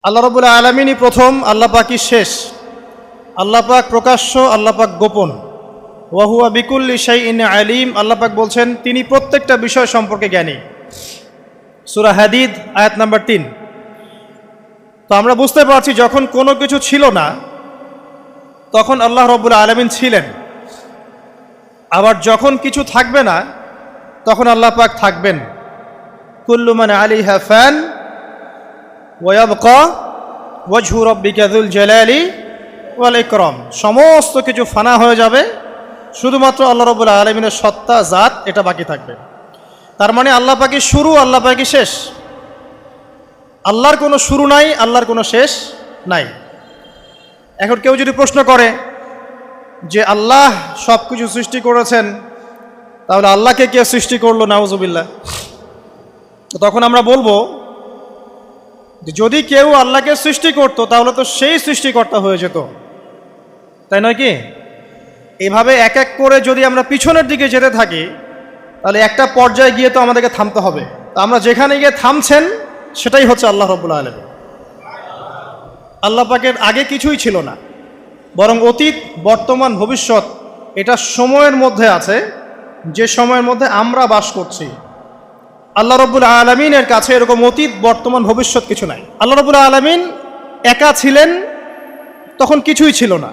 আল্লাহ রাব্বুল আলামিনই প্রথম, আল্লাহ পাকই শেষ। আল্লাহ পাক প্রকাশ্য, আল্লাহ পাক গোপন। ওয়া হুয়া বিকুল্লি শাইইন আলিম। আল্লাহ পাক বলছেন তিনি প্রত্যেকটা বিষয় সম্পর্কে জ্ঞানী। সূরা হাদিদ আয়াত নাম্বার 3। তো আমরা বুঝতে পারছি যখন কোনো কিছু ছিল না তখন আল্লাহ রাব্বুল আলামিন ছিলেন, আবার যখন কিছু থাকবে না তখন আল্লাহ পাক থাকবেন। কুল্লু মান আলাইহা ফান ওয়া ইয়াবকা ওয়াজহু রাব্বিকা যুল জালালি ওয়াল ইকরাম। সমস্ত কিছু ফানা হয়ে যাবে, শুধুমাত্র আল্লাহ রাব্বুল আলামিনের সত্তা, জাত এটা বাকি থাকবে। তার মানে আল্লাহ পাকই শুরু, আল্লাহ পাকই শেষ। আল্লাহর কোনো শুরু নাই, আল্লাহর কোনো শেষ নাই। এখন কেউ যদি প্রশ্ন করে যে আল্লাহ সব কিছু সৃষ্টি করেছেন, তাহলে আল্লাহকে কে সৃষ্টি করলো? নাউজুবিল্লাহ। তো তখন আমরা বলবো যে যদি কেউ আল্লাহকে সৃষ্টি করতো তাহলে তো সেই সৃষ্টিকর্তা হয়ে যেত, তাই নয় কি? এইভাবে এক এক করে যদি আমরা পিছনের দিকে যেতে থাকি তাহলে একটা পর্যায়ে গিয়ে তো আমাদেরকে থামতে হবে। তো আমরা যেখানে গিয়ে থামছেন সেটাই হচ্ছে আল্লাহ রাব্বুল আলামিন। আল্লাহ পাকের আগে কিছুই ছিল না, বরং অতীত, বর্তমান, ভবিষ্যৎ এটা সময়ের মধ্যে আছে, যে সময়ের মধ্যে আমরা বাস করছি। আল্লাহ রাব্বুল আলামিনের কাছে এরকম অতীত, বর্তমান, ভবিষ্যৎ কিছু নাই। আল্লাহ রাব্বুল আলামিন একা ছিলেন, তখন কিছুই ছিল না।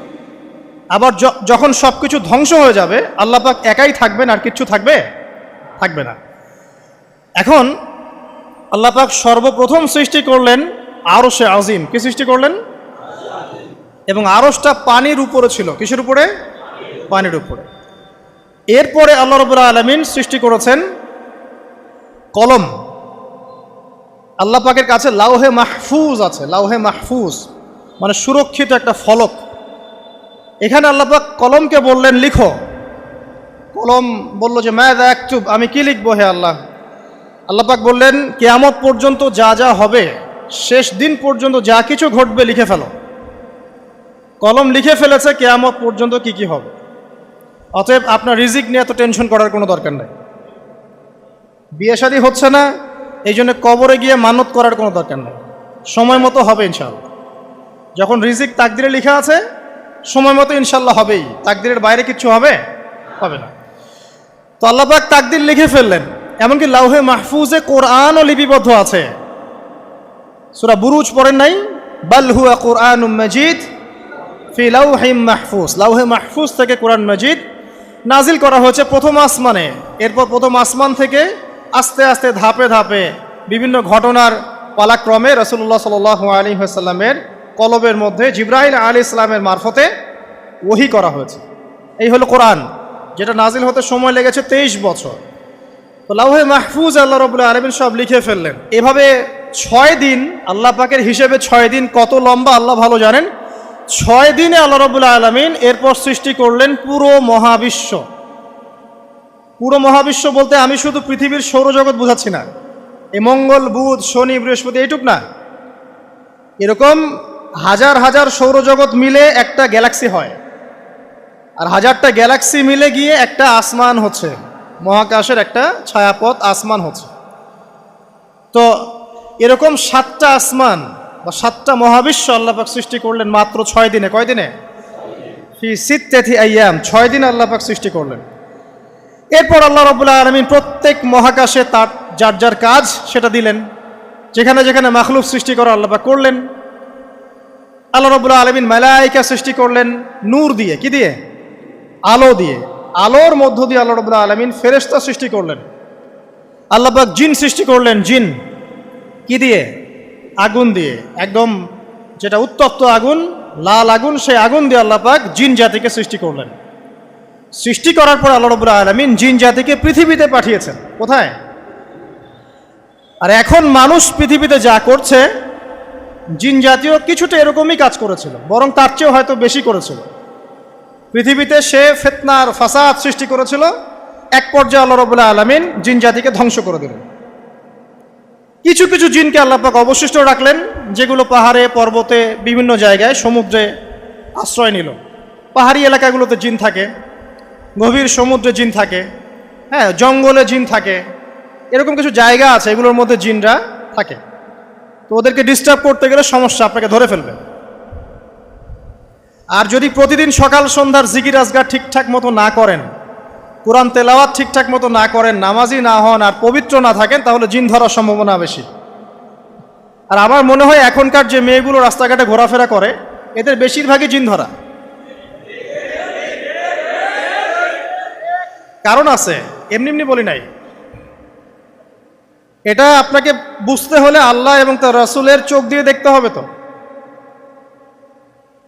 আবার যখন সব কিছু ধ্বংস হয়ে যাবে আল্লাহ পাক একাই থাকবেন, আর কিচ্ছু থাকবে না। এখন আল্লাহ পাক সর্বপ্রথম সৃষ্টি করলেন আরশে আজিম। কি সৃষ্টি করলেন? এবং আরশটা পানির উপরে ছিল। কিসের উপরে? পানির উপরে। এরপরে আল্লাহ রাব্বুল আলামিন সৃষ্টি করেছেন কলম। আল্লাহ পাকের কাছে লাউহে মাহফুজ আছে। লাউহে মাহফুজ মানে সুরক্ষিত একটা ফলক। এখানে আল্লাহ পাক কলমকে বললেন লিখো। কলম বলল যে মাযা আকতুব, আমি কি লিখবো হে আল্লাহ? আল্লাহ পাক বললেন কিয়ামত পর্যন্ত যা যা হবে, শেষ দিন পর্যন্ত যা কিছু ঘটবে লিখে ফেলো। কলম লিখে ফেলেছে কিয়ামত পর্যন্ত কি কি হবে। অতএব আপনার রিজিক নিয়ে এত টেনশন করার কোনো দরকার নেই। বিয়ে শাদী হচ্ছে না, এই জন্য কবরে গিয়ে মানত করার কোনো দরকার নেই। সময় মতো হবে ইনশাআল্লাহ। যখন রিজিক তাকদিরে লেখা আছে সময় মতো ইনশাল্লাহ হবেই। তাকদিরের বাইরে কিচ্ছু হবে না। তো আল্লাহ পাক তাকদির লিখে ফেললেন। এমনকি লাউহে মাহফুজে কোরআনও লিপিবদ্ধ আছে। সূরা বুরুজ পড়েন নাই? বাল হুয়া কুরআনুম মাজিদ ফি লাউহিম মাহফুজ। লাউহে মাহফুজ থেকে কোরআন মাজিদ নাজিল করা হয়েছে প্রথম আসমানে। এরপর প্রথম আসমান থেকে আস্তে আস্তে ধাপে ধাপে বিভিন্ন ঘটনার পালাক্রমে রাসূলুল্লাহ সাল্লাল্লাহু আলাইহি ওয়াসাল্লামের কলবের মধ্যে জিবরাইল আলাইহিস সালামের মারফতে ওহী করা হয়েছে। এই হলো কোরআন, যেটা নাজিল হতে সময় লেগেছে 23 বছর। তো লাউহে মাহফুজ আল্লাহ রাব্বুল আলামিন সব লিখে ফেললেন। এভাবে 6 দিন, আল্লাহ পাকের হিসেবে 6 দিন কত লম্বা আল্লাহ ভালো জানেন। 6 দিনে আল্লাহ রাব্বুল আলামিন এরপর সৃষ্টি করলেন পুরো মহাবিশ্ব। পুরো মহাবিশ্ব বলতে আমি শুধু পৃথিবীর সৌরজগৎ বোঝাচ্ছি না। এই মঙ্গল, বুধ, শনি, বৃহস্পতি এইটুক না, এরকম হাজার হাজার সৌরজগৎ মিলে একটা গ্যালাক্সি হয়, আর হাজারটা গ্যালাক্সি মিলে গিয়ে একটা আসমান হচ্ছে, মহাকাশের একটা ছায়াপথ আসমান হচ্ছে। তো এরকম 7টা আসমান বা 7টা মহাবিশ্ব আল্লাহ পাক সৃষ্টি করলেন মাত্র 6 দিনে। কয় দিনে? ফি সিত্তাতি আইয়াম। 6 দিন আল্লাহ পাক সৃষ্টি করলেন। এরপর আল্লাহ রাব্বুল আলামিন প্রত্যেক মহাকাশে তার যার যার কাজ সেটা দিলেন। যেখানে যেখানে মাখলুক সৃষ্টি করা আল্লাহ পাক করলেন। আল্লাহ রাব্বুল আলামিন মালায়েকা সৃষ্টি করলেন নূর দিয়ে। কি দিয়ে? আলো দিয়ে। আলোর মধ্য দিয়ে আল্লাহ রাব্বুল আলামিন ফেরেশতা সৃষ্টি করলেন। আল্লাহ পাক জিন সৃষ্টি করলেন। জিন কি দিয়ে? আগুন দিয়ে। একদম যেটা উত্তপ্ত আগুন, লাল আগুন, সেই আগুন দিয়ে আল্লাহ পাক জিন জাতিকে সৃষ্টি করলেন। সৃষ্টি করার পর আল্লাহ রাব্বুল আলামিন জিন জাতিকে পৃথিবীতে পাঠিয়েছেন। কোথায়? আর এখন মানুষ পৃথিবীতে যা করছে, জিন জাতীয় কিছুটা এরকমই কাজ করেছিল, বরং তার চেয়েও হয়তো বেশি করেছিল। পৃথিবীতে সে ফিতনার ফাসাদ সৃষ্টি করেছিল। এক পর্যায়ে আল্লাহ রাব্বুল আলামিন জিন জাতিকে ধ্বংস করে দিলেন। কিছু কিছু জিনকে আল্লাহ পাক অবশিষ্ট রাখলেন, যেগুলো পাহাড়ে, পর্বতে, বিভিন্ন জায়গায়, সমুদ্রে আশ্রয় নিল। পাহাড়ি এলাকাগুলোতে জিন থাকে, গভীর সমুদ্রে জিন থাকে, জঙ্গলে জিন থাকে, এরকম কিছু জায়গা আছে এগুলোর মধ্যে জিনরা থাকে। তো ওদেরকে ডিস্টার্ব করতে গেলে সমস্যা, আপনাকে ধরে ফেলবে। আর যদি প্রতিদিন সকাল সন্ধ্যার জিকির আজগার ঠিকঠাক মতো না করেন, কোরআন তেলাওয়াত ঠিকঠাক মতো না করেন, নামাজি না হন আর পবিত্র না থাকেন, তাহলে জিন ধরার সম্ভাবনা বেশি। আর আমার মনে হয় এখনকার যে মেয়েগুলো রাস্তাঘাটে ঘোরাফেরা করে, এদের বেশিরভাগই জিন ধরা। কারণ আছে, এমনি এমনি বলি নাই। এটা আপনাকে বুঝতে হলে আল্লাহ এবং তার রাসূলের চোখ দিয়ে দেখতে হবে তো।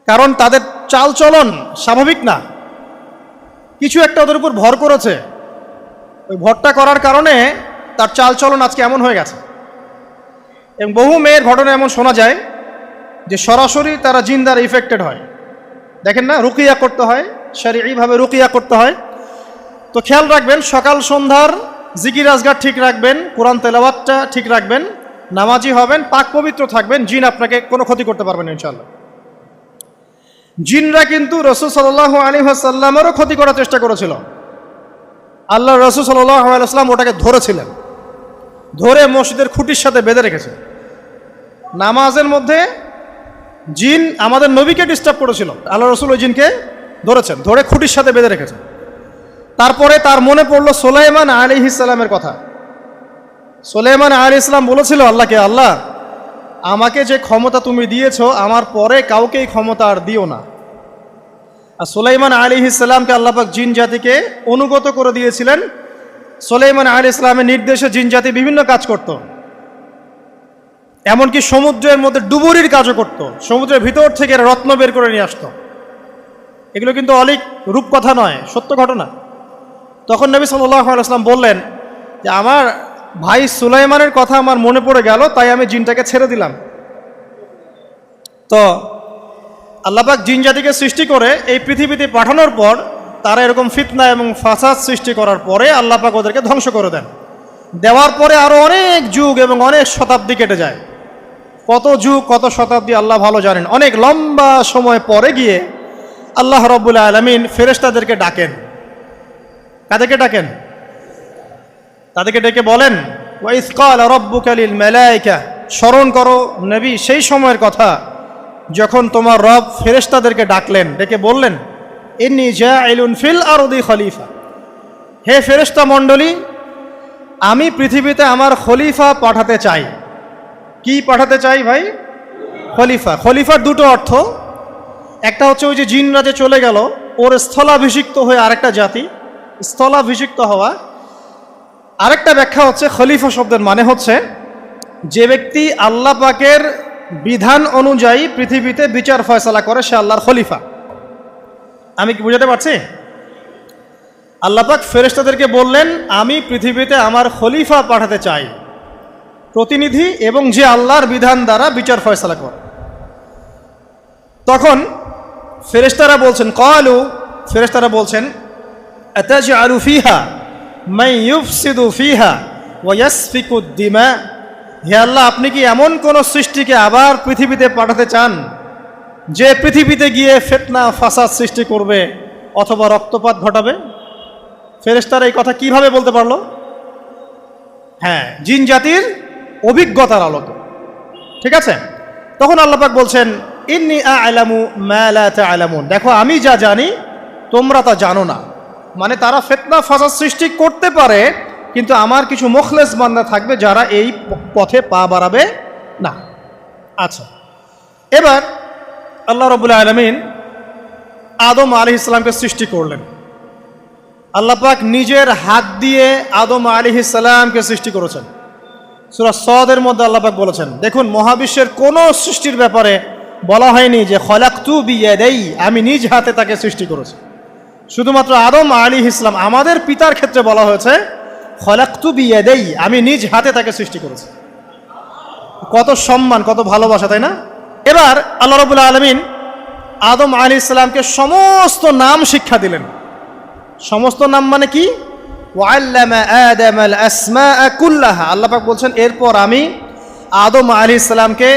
কারণ তাদের চাল চলন স্বাভাবিক না, কিছু একটা ওদের উপর ভর করেছে। ওই ভরটা করার কারণে তার চাল চলন আজকে এমন হয়ে গেছে। এবং বহু মেয়ের ঘটনা এমন শোনা যায় যে সরাসরি তারা জিন দ্বারা ইফেক্টেড হয়। দেখেন না, রুকিয়া করতে হয়, শরীয়ীভাবে রুকিয়া করতে হয়। তো খেয়াল রাখবেন, সকাল সন্ধ্যার জিকির আজগার ঠিক রাখবেন, কোরআন তেলাওয়াতটা ঠিক রাখবেন, নামাজি হবেন, পাক পবিত্র থাকবেন, জিন আপনাকে কোনো ক্ষতি করতে পারবেন না ইনশাআল্লাহ। জিনরা কিন্তু রাসূল সাল্লাল্লাহু আলাইহি ওয়াসাল্লামেরও ক্ষতি করার চেষ্টা করেছিল। আল্লাহ রাসূল সাল্লাল্লাহু আলাইহি ওয়াসাল্লাম ওটাকে ধরেছিলেন, ধরে মসজিদের খুঁটির সাথে বেঁধে রেখেছে। নামাজের মধ্যে জিন আমাদের নবীকে ডিস্টার্ব করেছিল, আল্লাহ রাসূল ওই জিনকে ধরেছেন, ধরে খুঁটির সাথে বেঁধে রেখেছেন। তারপরে তার মনে পড়লো সুলাইমান আলাইহিস সালামের কথা। সুলাইমান আলাইহিস সালাম বলেছিল আল্লাহকে, আল্লাহ আমাকে যে ক্ষমতা তুমি দিয়েছো, আমার পরে কাউকে এই ক্ষমতা আর দিও না। আর সুলাইমান আলাইহিস সালামকে আল্লাহ পাক জিন জাতিকে অনুগত করে দিয়েছিলেন। সুলাইমান আলাইহিস সালামের নির্দেশে জিন জাতি বিভিন্ন কাজ করত, এমনকি সমুদ্রের মধ্যে ডুবুরির কাজও করত, সমুদ্রের ভিতর থেকে রত্ন বের করে নিয়ে আসতো। এগুলো কিন্তু অলিক রূপকথা নয়, সত্য ঘটনা। তখন নবী সাল্লাল্লাহু আলাইহি ওয়াসাল্লাম বললেন যে আমার ভাই সুলাইমানের কথা আমার মনে পড়ে গেল, তাই আমি জিনটাকে ছেড়ে দিলাম। তো আল্লাহ পাক জিন জাতিকে সৃষ্টি করে এই পৃথিবীতে পাঠানোর পর তারা এরকম ফিতনা এবং ফাসাদ সৃষ্টি করার পরে আল্লাহ পাক ওদেরকে ধ্বংস করে দেন। দেওয়ার পরে আরও অনেক যুগ এবং অনেক শতাব্দী কেটে যায়। কত যুগ কত শতাব্দী আল্লাহ ভালো জানেন। অনেক লম্বা সময় পরে গিয়ে আল্লাহ রাব্বুল আলামিন ফেরেশতাদেরকে ডাকেন। কাদেরকে ডাকেন? তাদেরকে ডেকে বলেন, ওয়া ইয ক্বালা রাব্বুকা লিল মালায়েকা, স্মরণ করো নবী সেই সময়ের কথা যখন তোমার রব ফেরেশতাদেরকে ডাকলেন, ডেকে বললেন, ইন্নী জাইলুন ফিল আরদি খলিফা, হে ফেরেশতা মণ্ডলী, আমি পৃথিবীতে আমার খলিফা পাঠাতে চাই। কি পাঠাতে চাই ভাই? খলিফা। খলিফার দুটো অর্থ, একটা হচ্ছে ওই যে জিনরা যে চলে গেল, ওর স্থলাভিষিক্ত হয়ে আরেকটা জাতি, স্থলাভিষিক্ত হওয়া। আরেকটা ব্যাখ্যা হচ্ছে খলিফা শব্দের মানে হচ্ছে যে ব্যক্তি আল্লাহ পাকের বিধান অনুযায়ী পৃথিবীতে বিচার ফয়সালা করে, সে আল্লাহর খলিফা। আমি কি বুঝাতে পারছি? আল্লাহ পাক ফেরেশতাদেরকে বললেন, আমি পৃথিবীতে আমার খলিফা পাঠাতে চাই, প্রতিনিধি, এবং যে আল্লাহর বিধান দ্বারা বিচার ফয়সালা করে। তখন ফেরেশতারা বলছেন, ক্বালু, ফেরেশতারা বলছেন, আতাজআলু ফিহা মান ইউফসিদু ফিহা ওয়া ইয়াসফিকুদ দিমা, হে আল্লাহ, আপনি কি এমন কোন সৃষ্টিকে আবার পৃথিবীতে পাঠাতে চান যে পৃথিবীতে গিয়ে ফিতনা ফাসাদ সৃষ্টি করবে অথবা রক্তপাত ঘটাবে? ফেরেশতারা এই কথা কিভাবে বলতে পারলো? হ্যাঁ, জিন জাতির অভিজ্ঞতার আলোকে। ঠিক আছে? তখন আল্লাহ পাক বলছেন, ইন্নী আ'লামু মা লা তা'লামুন, দেখো আমি যা জানি তোমরা তা জানো না। মানে তারা ফিতনা ফাসাদ সৃষ্টি করতে পারে, কিন্তু আমার কিছু মুখলেস বান্দা থাকবে যারা এই পথে পা বাড়াবে না। আচ্ছা, এবার আল্লাহ রাব্বুল আলামিন আদম আলাইহিস সালামকে সৃষ্টি করলেন। আল্লাহ পাক নিজের হাত দিয়ে আদম আলাইহিস সালামকে সৃষ্টি করেছেন। সূরা সদের মধ্যে আল্লাহ পাক বলেছেন, দেখুন মহাবিশ্বের কোনো সৃষ্টির ব্যাপারে বলা হয়নি যে খলাকতু বিয়াদাই, আমি নিজ হাতে তাকে সৃষ্টি করেছি। শুধুমাত্র আদম আলাইহিস সালাম, আমাদের পিতার ক্ষেত্রে বলা হয়েছে খলাকতু বিয়াদাই, আমি নিজ হাতে তাকে সৃষ্টি করেছি। কত সম্মান, কত ভালোবাসা, তাই না? এবার আল্লাহ রাব্বুল আলামিন আদম আলাইহিস সালামকে সমস্ত নাম শিক্ষা দিলেন। সমস্ত নাম মানে কি? ওয়াল্লামা আদামাল আসমাআ কুল্লাহা, আল্লাহ পাক বলছেন এরপর আমি আদম আলাইহিস সালামকে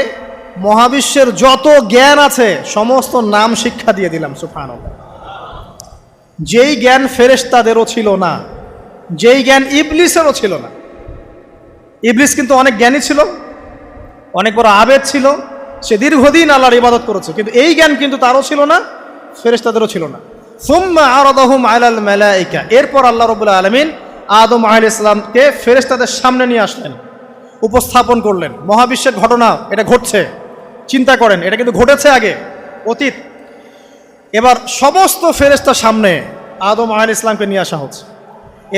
মহাবিশ্বের যত জ্ঞান আছে সমস্ত নাম শিক্ষা দিয়ে দিলাম। সুবহানাল্লাহ। যেই জ্ঞান ফেরেশতাদেরও ছিল না, যেই জ্ঞান ইবলিসেরও ছিল না। ইবলিস কিন্তু অনেক জ্ঞানী ছিল, অনেক বড় আবেদ ছিল, সে দীর্ঘদিন আল্লাহর ইবাদত করেছে, কিন্তু এই জ্ঞান কিন্তু তারও ছিল না, ফেরেশতাদেরও ছিল না। সুম্মা আরাদাহুম আলাল মালাইকা, এরপর আল্লাহ রাব্বুল আলামিন আদম আলাইহিস সালামকে ফেরেশতাদের সামনে নিয়ে আসলেন, উপস্থাপন করলেন। মহাবিশ্বের ঘটনা, এটা ঘটছে, চিন্তা করেন, এটা কিন্তু ঘটেছে আগে, অতীত। এবার সমস্ত ফেরেশতার সামনে আদম আলাইহিস সালামকে নিয়ে আসা হচ্ছে।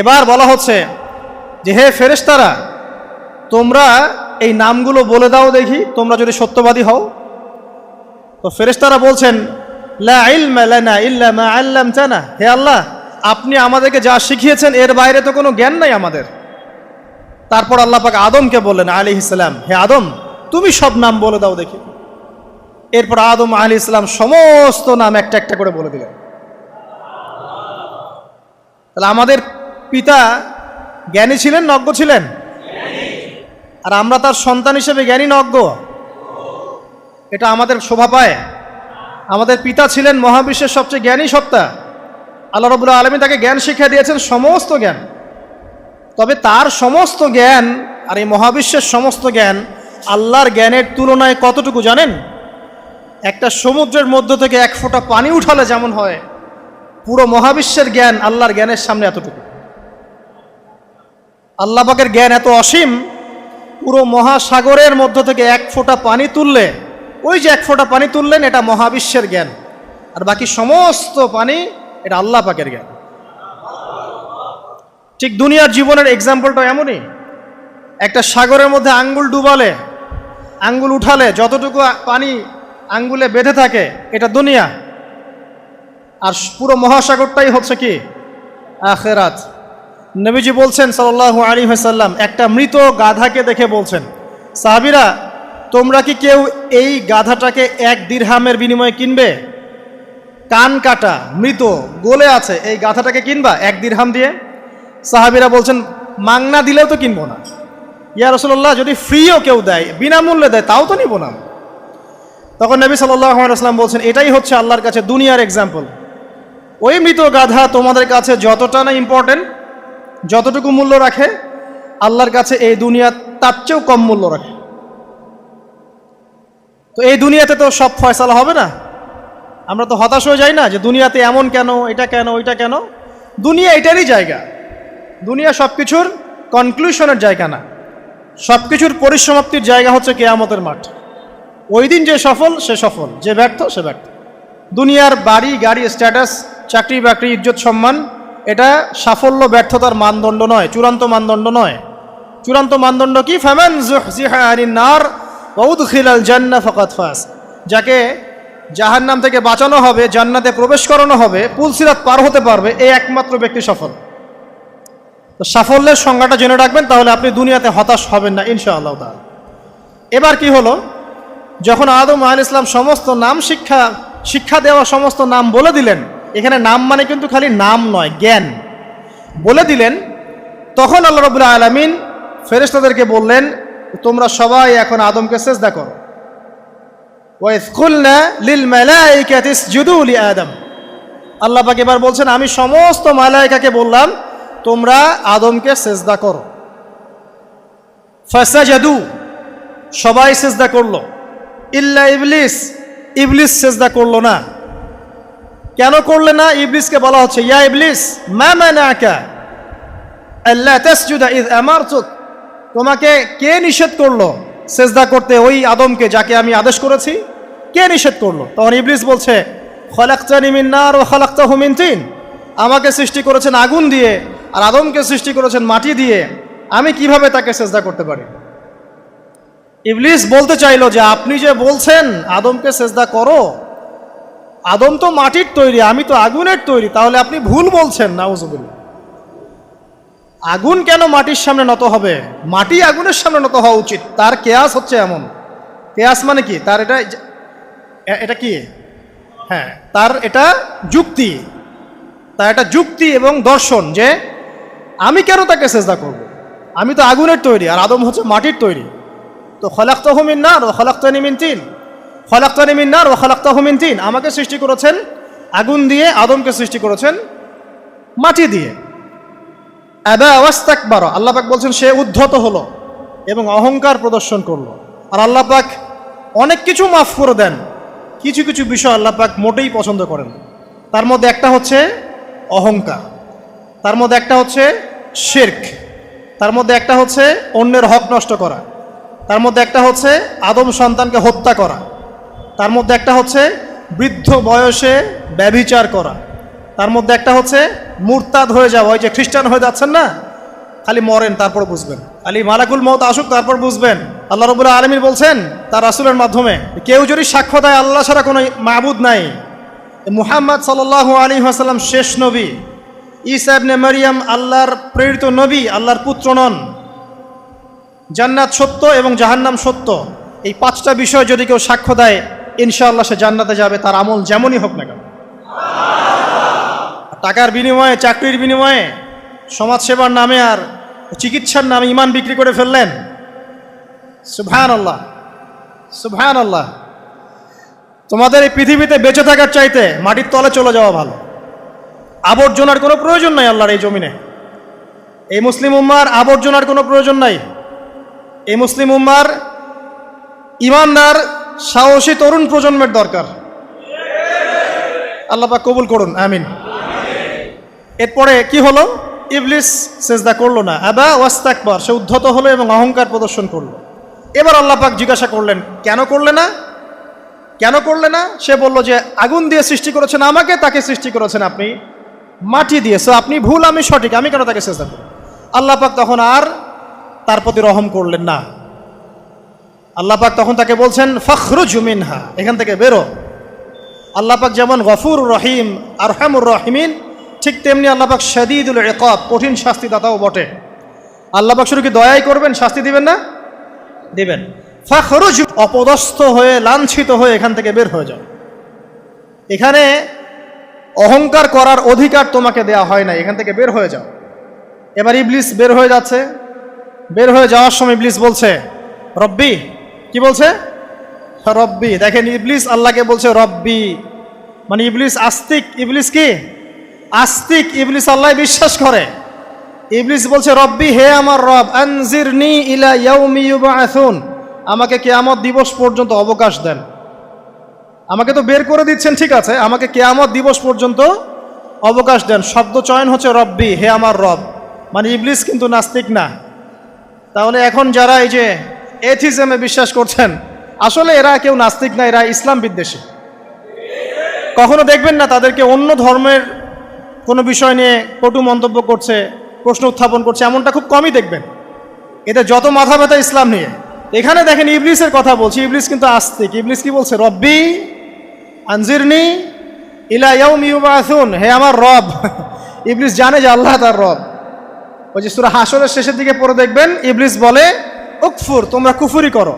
এবার বলা হচ্ছে যে হে ফেরেশতারা, তোমরা এই নামগুলো বলে দাও দেখি, তোমরা যদি সত্যবাদী হও। তো ফেরেশতারা বলছেন লা ইলমা লানা ইল্লা মা আল্লামতানা, হে আল্লাহ, আপনি আমাদেরকে যা শিখিয়েছেন এর বাইরে তো কোনো জ্ঞান নাই আমাদের। তারপর আল্লাহ পাক আদমকে বললেন আলাইহিস সালাম, হে আদম, তুমি সব নাম বলে দাও দেখি। এরপর আদম আলাইহিস সালাম সমস্ত নাম একটা একটা করে বলে দিলেন। তাহলে আমাদের পিতা জ্ঞানী ছিলেন, নজ্ঞ ছিলেন? আর আমরা তার সন্তান হিসেবে জ্ঞানী না অজ্ঞ? এটা আমাদের শোভা পায়। আমাদের পিতা ছিলেন মহাবিশ্বের সবচেয়ে জ্ঞানী সত্তা। আল্লাহ রাব্বুল আলামিন তাকে জ্ঞান শিক্ষা দিয়েছেন, সমস্ত জ্ঞান। তবে তার সমস্ত জ্ঞান আর এই মহাবিশ্বের সমস্ত জ্ঞান আল্লাহর জ্ঞানের তুলনায় কতটুকু জানেন? একটা সমুদ্রের মধ্য থেকে এক ফোঁটা পানি উঠালে যেমন হয়, পুরো মহাবিশ্বের জ্ঞান আল্লাহর জ্ঞানের সামনে এতটুকু। আল্লাহ পাকের জ্ঞান এত অসীম, পুরো মহাসাগরের মধ্য থেকে এক ফোঁটা পানি তুললে, ওই যে এক ফোঁটা পানি তুললেন, এটা মহাবিশ্বের জ্ঞান। আর বাকি সমস্ত পানি এটা আল্লাহ পাকের জ্ঞান। ঠিক দুনিয়ার জীবনের এক্সাম্পলটা এমনই। একটা সাগরের মধ্যে আঙ্গুল ডুবালে, আঙ্গুল উঠালে যতটুকু পানি আঙ্গুলে বেঁধে থাকে, এটা দুনিয়া। আর পুরো মহাসাগরটাই হচ্ছে কি? আখিরাত। নবীজি বলছেন সাল্লাল্লাহু আলাইহি ওয়াসাল্লাম, একটা মৃত গাধাকে দেখে বলছেন, সাহাবীরা, তোমরা কি কেউ এই গাধাটাকে 1 দিরহামের বিনিময়ে কিনবে? কান কাটা, মৃত, গলে আছে, এই গাধাটাকে কিনবা 1 দিরহাম দিয়ে? সাহাবীরা বলছেন, মাংনা দিলেও তো কিনবো না। ইয়া রাসূলুল্লাহ, যদি ফ্রিও কেউ দেয়, বিনামূল্যে দেয়, তাও তো নিব না। তখন নবী সাল্লাল্লাহু আলাইহি ওয়াসাল্লাম বলছেন, এটাই হচ্ছে আল্লাহর কাছে দুনিয়ার এক্সাম্পল। ওই মৃত গাধা তোমাদের কাছে যতটা না ইম্পর্টেন্ট, যতটুকু মূল্য রাখে, আল্লাহর কাছে এই দুনিয়া তার চেয়েও কম মূল্য রাখে। তো এই দুনিয়াতে তো সব ফয়সালা হবে না। আমরা তো হতাশ হয়ে যাই না যে দুনিয়াতে এমন কেন, এটা কেন, ওইটা কেন। দুনিয়া এটারই জায়গা। দুনিয়া সব কিছুর কনক্লুশনের জায়গা না, সব কিছুর পরিসমাপ্তির জায়গা হচ্ছে কিয়ামতের মাঠ। ওই দিন যে সফল সে সফল, যে ব্যর্থ সে ব্যর্থ। দুনিয়ার বাড়ি গাড়ি, স্ট্যাটাস, চাকরি বাকরি, ইজ্জত সম্মান, এটা সাফল্য ব্যর্থতার মানদণ্ড নয়, চূড়ান্ত মানদণ্ড নয়। চূড়ান্ত মানদণ্ড কি? ফামান যুহজিহা আনিন নার ওয়া উদখিলাল জান্নাহ ফাকাদ ফাজ। যাকে জাহান্নাম থেকে বাঁচানো হবে, জান্নাতে প্রবেশ করানো হবে, পুলসিরাত পার হতে পারবে, এই একমাত্র ব্যক্তি সফল। তো সাফল্যের সংজ্ঞাটা জেনে রাখবেন, তাহলে আপনি দুনিয়াতে হতাশ হবেন না ইনশাআল্লাহ তাআলা। এবার কি হলো, যখন আদম আলাইহিস সালাম সমস্ত নাম শিক্ষা দেওয়া সমস্ত নাম বলে দিলেন, এখানে নাম মানে কিন্তু খালি নাম নয়, জ্ঞান বলে দিলেন, তখন আল্লাহ রাব্বুল আলামিন ফেরেশতাদেরকে বললেন, তোমরা সবাই এখন আদমকে সিজদা করো। ওয়া ইয কুলনা লিল মালাইকাতি ইসজুদু লি আদম। আল্লাহ পাক এবার বলছেন, আমি সমস্ত মালায়েকাকে বললাম তোমরা আদমকে সিজদা করো। ফাসাজাদু, সবাই সিজদা করলো, ইল্লা ইবলিস, ইবলিস সিজদা করলো না। কেন করলে না? ইবলিসকে বলা হচ্ছে, ইয়া ইবলিস মা মানাকা আল্লা তাসজুদা ইয আমারতুক, তোমাকে কে নিষেধ করলো সিজদা করতে ওই আদমকে যাকে আমি আদেশ করেছি? কে নিষেধ করলো? তখন ইবলিস বলছে, খলাকতানি মিন নার ওয়া খলাকতাহু মিন তিন, আমাকে সৃষ্টি করেছেন আগুন দিয়ে আর আদমকে সৃষ্টি করেছেন মাটি দিয়ে, আমি কিভাবে তাকে সিজদা করতে পারি? ইবলিস বলতে চাইলো যে আপনি যে বলছেন আদমকে সিজদা করো, আদম তো মাটির তৈরি, আমি তো আগুনের তৈরি, তাহলে আপনি ভুল বলছেন। নাউজুবিল্লাহ। আগুন কেন মাটির সামনে নত হবে? মাটি আগুনের সামনে নত হওয়া উচিত। তার কেয়াস হচ্ছে এমন। কেয়াস মানে কি? তার এটা কি? হ্যাঁ, তার এটা যুক্তি, তার এটা যুক্তি এবং দর্শন যে আমি কেন তাকে সিজদা করব? আমি তো আগুনের তৈরি আর আদম হচ্ছে মাটির তৈরি। তো খলাকতাহু মিন নার ওয়া খলাকতানি মিন তিন, খলাকতানি মিন নার ওয়া খলাকতাহু মিন তিন, আমাকে সৃষ্টি করেছেন আগুন দিয়ে, আদমকে সৃষ্টি করেছেন মাটি দিয়ে। আবা ওয়াস্তাকবারা, আল্লাহ পাক বলছেন সে উদ্ধত হলো এবং অহংকার প্রদর্শন করলো। আর আল্লাহ পাক অনেক কিছু মাফ করে দেন, কিছু কিছু বিষয় আল্লাহ পাক মোটেই পছন্দ করেন। তার মধ্যে একটা হচ্ছে অহংকার, তার মধ্যে একটা হচ্ছে শিরক, তার মধ্যে একটা হচ্ছে অন্যের হক নষ্ট করা, তার মধ্যে একটা হচ্ছে আদম সন্তানকে হত্যা করা, তার মধ্যে একটা হচ্ছে বৃদ্ধ বয়সে ব্যভিচার করা, তার মধ্যে একটা হচ্ছে মুরতাদ হয়ে যাওয়া। ওই যে খ্রিস্টান হয়ে যাচ্ছেন না, খালি মরেন তারপর বুঝবেন, খালি মালাকুল মউত আসুক তারপর বুঝবেন। আল্লাহ রাব্বুল আলামিন বলছেন তার রাসূলের মাধ্যমে, কেউ যদি সাক্ষ্য দেয় আল্লাহ ছাড়া কোনো মাবুদ নাই, মুহাম্মদ সাল্লাল্লাহু আলাইহি ওয়াসাল্লাম শেষ নবী, ঈসা ইবনে মারইয়াম আল্লাহর প্রেরিত নবী, আল্লাহর পুত্র নন, জান্নাত সত্য এবং জাহান্নাম সত্য, এই পাঁচটা বিষয় যদি কেউ সাক্ষ্য দেয় ইনশাআল্লাহ সে জান্নাতে যাবে, তার আমল যেমনই হোক না কেন। টাকার বিনিময়ে, চাকরির বিনিময়ে, সমাজসেবার নামে আর চিকিৎসার নামে ঈমান বিক্রি করে ফেললেন, সুবহানাল্লাহ সুবহানাল্লাহ। তোমাদের এই পৃথিবীতে বেঁচে থাকার চাইতে মাটির তলে চলে যাওয়া ভালো। আবর্জনার কোনো প্রয়োজন নাই আল্লাহর এই জমিনে। এই মুসলিম উম্মার আবর্জনার কোনো প্রয়োজন নাই। এই মুসলিম উম্মার ইমানদার সাহসী তরুণ প্রজন্মের দরকার। আল্লাহ পাক কবুল করুন, আমিন। এরপরে কি হলো? ইবলিস সেজদা করলো না, আবা ওয়াস্তাকবার, সে উদ্ধত হলো এবং অহংকার প্রদর্শন করলো। এবার আল্লাহ পাক জিজ্ঞাসা করলেন, কেন করলে না, কেন করলে না? সে বলল যে আগুন দিয়ে সৃষ্টি করেছেন আমাকে, তাকে সৃষ্টি করেছেন আপনি মাটি দিয়ে, সো আপনি ভুল আমি সঠিক, আমি কেন তাকে সেজদা করব? আল্লাহ পাক তখন আর তার প্রতি রহম করলেন না। আল্লাহ পাক তখন তাকে বলছেন ফখরুজ মিনহা, এখান থেকে বেরো। আল্লাহ পাক যেমন গফুর রহিম আরহামুর রহিমিন, ঠিক তেমনি আল্লাহ পাক শাদীদুল ইকাব, কঠিন শাস্তিদাতাও বটে। আল্লাহ পাক শুধু কি দয়াই করবেন, শাস্তি দিবেন না? দিবেন। ফখরুজ, অপদস্থ হয়ে লাঞ্ছিত হয়ে এখান থেকে বের হয়ে যাও। এখানে অহংকার করার অধিকার তোমাকে দেয়া হয় না, এখান থেকে বের হয়ে যাও। এবার ইবলিস বের হয়ে যাচ্ছে। বের হয়ে যাওয়ার সময় ইবলিস বলছে রব্বি, কি বলছে? রব্বি। দেখেন ইবলিস আল্লাহকে বলছে রব্বি, মানে ইবলিস আস্তিক। ইবলিস কি আস্তিক? ইবলিস আল্লাহ বিশ্বাস করে। ইবলিস বলছে রব্বি, হে আমার রব, আনজিরনি ইলা ইয়াউমি ইউবআসুন, আমাকে কিয়ামত দিবস পর্যন্ত অবকাশ দেন। আমাকে তো বের করে দিচ্ছেন, ঠিক আছে, আমাকে কিয়ামত দিবস পর্যন্ত অবকাশ দেন। শব্দ চয়ন হচ্ছে রব্বি, হে আমার রব, মানে ইবলিস কিন্তু নাস্তিক না। তাহলে এখন যারা এই যে এথিজমে বিশ্বাস করছেন, আসলে এরা কেউ নাস্তিক না, এরা ইসলাম বিদ্বেষী। কখনো দেখবেন না তাদেরকে অন্য ধর্মের কোনো বিষয় নিয়ে কটু মন্তব্য করছে, প্রশ্ন উত্থাপন করছে, এমনটা খুব কমই দেখবেন। এদের যত মাথা ব্যথা ইসলাম নিয়ে। এখানে দেখেন ইবলিসের কথা বলছি, ইবলিস কিন্তু আস্তিক। ইবলিস কি বলছে? রব্বি আনজিরনি ইলা ইয়াউমি ইউবআসুন, হে আমার রব। ইবলিস জানে যে আল্লাহ তার রব। ওই যে সূরা হাশরের শেষের দিকে পড়ে দেখবেন ইবলিস বলে উকফুর, তোমরা কুফরি করো।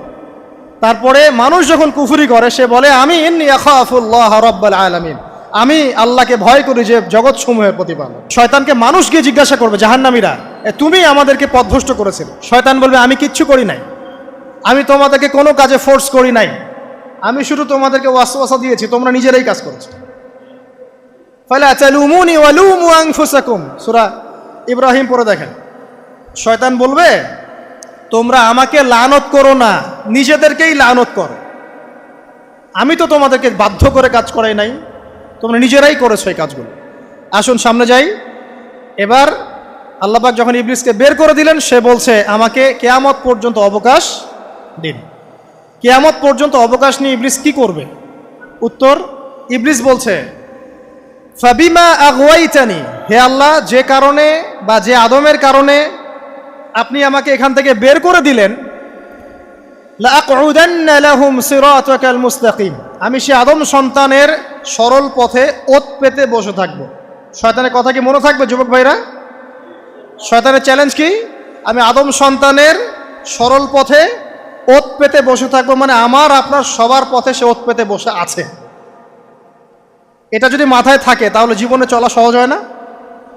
তারপরে মানুষ যখন কুফরি করে সে বলে আমি ইন্নী আখাফুল্লাহ রাব্বাল আলামিন, আমি আল্লাহকে ভয় করি যে জগৎ সমূহের প্রতিপালক। শয়তানকে মানুষ গিয়ে জিজ্ঞাসা করবে, জাহান্নামীরা, তুমি আমাদেরকে পথভ্রষ্ট করেছিলে। শয়তান বলবে আমি কিচ্ছু করি নাই, আমি তোমাদেরকে কোনো কাজে ফোর্স করি নাই, আমি শুধু তোমাদেরকে ওয়াসওয়াসা দিয়েছি, তোমরা নিজেরাই কাজ করেছো। ফালা তালুমুনি ওয়ালুমু আনফুসাকুম, সূরা ইব্রাহিম পড়ে দেখেন। শয়তান বলবে তোমরা আমাকে লানত করো না, নিজেদেরকেই লানত করো, আমি তো তোমাদেরকে বাধ্য করে কাজ করাই নাই, তোমরা নিজেরাই করেছো এই কাজগুলো। আসুন সামনে যাই। এবার আল্লাহ পাক যখন ইবলিসকে বের করে দিলেন, সে বলছে আমাকে কিয়ামত পর্যন্ত অবকাশ দিন। কিয়ামত পর্যন্ত অবকাশ নিয়ে ইবলিস কি করবে? উত্তর, ইবলিস বলছে ফাবিমা আগওয়াইতানি, হে আল্লাহ, যে কারণে বা যে আদমের কারণে আপনি আমাকে এখান থেকে বের করে দিলেন, লাআকউদান্না লাহুম সিরাতাকাল মুস্তাকিম, আমি সে আদম সন্তানের সরল পথে ওত পেতে বসে থাকব। শয়তানের কথা কি মনে থাকবে যুবক ভাইরা? শয়তানের চ্যালেঞ্জ কি? আমি আদম সন্তানের সরল পথে ওত পেতে বসে থাকবো, মানে আমার আপনার সবার পথে সে ওত পেতে বসে আছে। এটা যদি মাথায় থাকে তাহলে জীবনে চলা সহজ হয় না?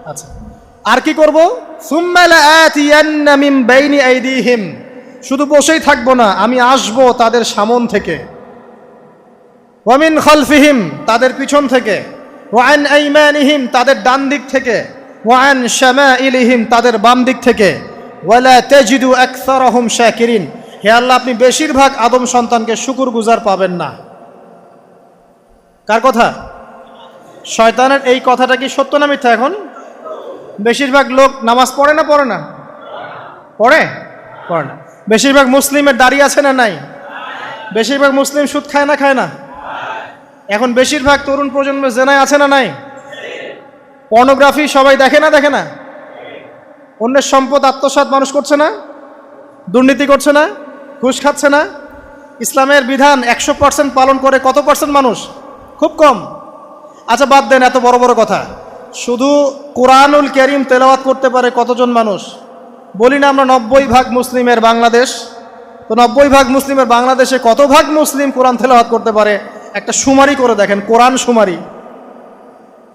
আচ্ছা, আর কি করব? সুম্মা লাআতিয়ান্না মিন বাইনি আইদিহিম, শুধু বসেই থাকবো না, আমি আসবো তাদের সামন থেকে, ওয়া মিন খালফিহিম, তাদের পিছন থেকে, ওয়া আন আইমানিহিম, তাদের ডান দিক থেকে, ওয়া আন শামাইলিহিম, তাদের বাম দিক থেকে, ওয়ালা তাজিদু আকসারাহুম শাকিরিন, হে আল্লাহ, আপনি বেশিরভাগ আদম সন্তানকে শুকরগুজার পাবেন না। কার কথা? শয়তানের। এই কথাটা কি সত্য না মিথ্যা? এখন বেশিরভাগ লোক নামাজ পড়ে না পড়ে না? পড়ে পড়ে না। বেশিরভাগ মুসলিমের দাড়ি আছে না নাই? বেশিরভাগ মুসলিম সুদ খায় না খায় না? এখন বেশিরভাগ তরুণ প্রজন্মের জেনায় আছে না নাই? পর্নোগ্রাফি সবাই দেখে না দেখে না? অন্যের সম্পদ আত্মসাৎ মানুষ করছে না? দুর্নীতি করছে না? ঘুষ খাচ্ছে না? ইসলামের বিধান 100% পালন করে কত পার্সেন্ট মানুষ? খুব কম। আচ্ছা বাদ দেন এত বড় বড় কথা, শুধু কোরআনুল কারীম তেলাওয়াত করতে পারে কতজন মানুষ? বলি না আমরা 90% মুসলিমের বাংলাদেশ, তো 90% মুসলিমের বাংলাদেশে কত ভাগ মুসলিম কোরআন তেলাওয়াত করতে পারে? একটা শুমারি করে দেখেন, কোরআন শুমারি।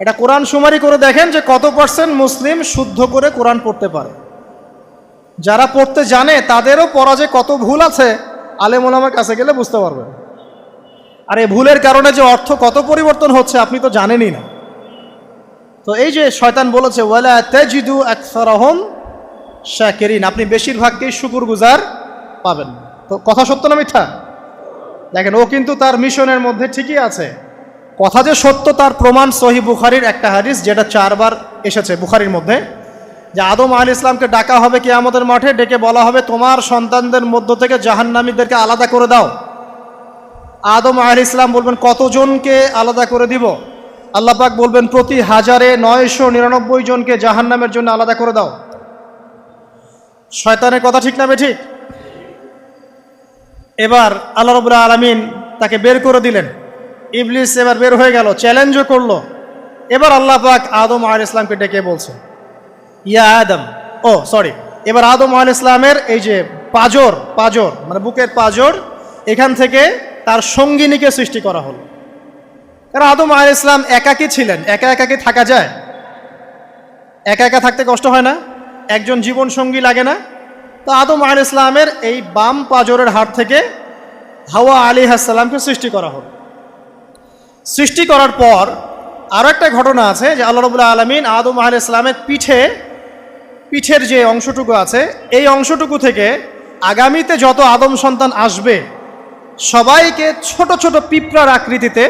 এটা কোরআন শুমারি করে দেখেন যে কত পার্সেন্ট মুসলিম শুদ্ধ করে কোরআন পড়তে পারে। যারা পড়তে জানে তাদেরও পড়া যে কত ভুল আছে, আলেম ওলামার কাছে গেলে বুঝতে পারবেন। আর এই ভুলের কারণে যে অর্থ কত পরিবর্তন হচ্ছে আপনি তো জানেনই না। তো এই যে শয়তান বলেছে ওয়ালা তাজিদু আকসারাহুম শাকিরিন, আপনি বেশিরভাগকেই শুকরগুজার পাবেন। তো কথা সত্য না মিথ্যা? দেখেন, ও কিন্তু তার মিশনের মধ্যে ঠিকই আছে। কথা যে সত্য তার প্রমাণ সহিহ বুখারীর একটা হাদিস, যেটা 4 বার এসেছে বুখারীর মধ্যে, যে আদম আলাইহিস সালামকে ডাকা হবে কিয়ামতের মাঠে, ডেকে বলা হবে তোমার সন্তানদের মধ্য থেকে জাহান্নামীদেরকে আলাদা করে দাও। আদম আলাইহিস সালাম বলবেন কতজনকে আলাদা করে দিব? আল্লাহ পাক বলবেন প্রতি 1099 জনকে জাহান্নামের জন্য আলাদা করে দাও। শয়তানের কথা ঠিক না বেঠিক? এবার আল্লাহ রাব্বুল আলামিন তাকে বের করে দিলেন। ইবলিস এবার বের হয়ে গেল, চ্যালেঞ্জও করলো। এবার আল্লাহ পাক আদম আলাইহিস সালামকে ডেকে বলছে ইয়া আদম, এবার আদম আলাইহিস সালামের এই যে পাজর মানে বুকের পাজর, এখান থেকে তার সঙ্গিনীকে সৃষ্টি করা হলো। কারণ আদম আলাইহিস সালাম একাকী ছিলেন, একা কি থাকা যায়? একা থাকতে কষ্ট হয় না? একজন জীবন সঙ্গী লাগে না? তো আদম আলাইহিস সালামের এই বাম পাজরের হাড় থেকে হাওয়া আলাইহিস সালামকে সৃষ্টি করা হলো। সৃষ্টি করার পর আরো একটা ঘটনা আছে যে আল্লাহ রাব্বুল আলামিন আদম আলাইহিস সালামের পিঠের যে অংশটুকু আছে, এই অংশটুকু থেকে আগামীতে যত আদম সন্তান আসবে সবাইকে ছোট ছোট পিঁপড়ার আকৃতিতে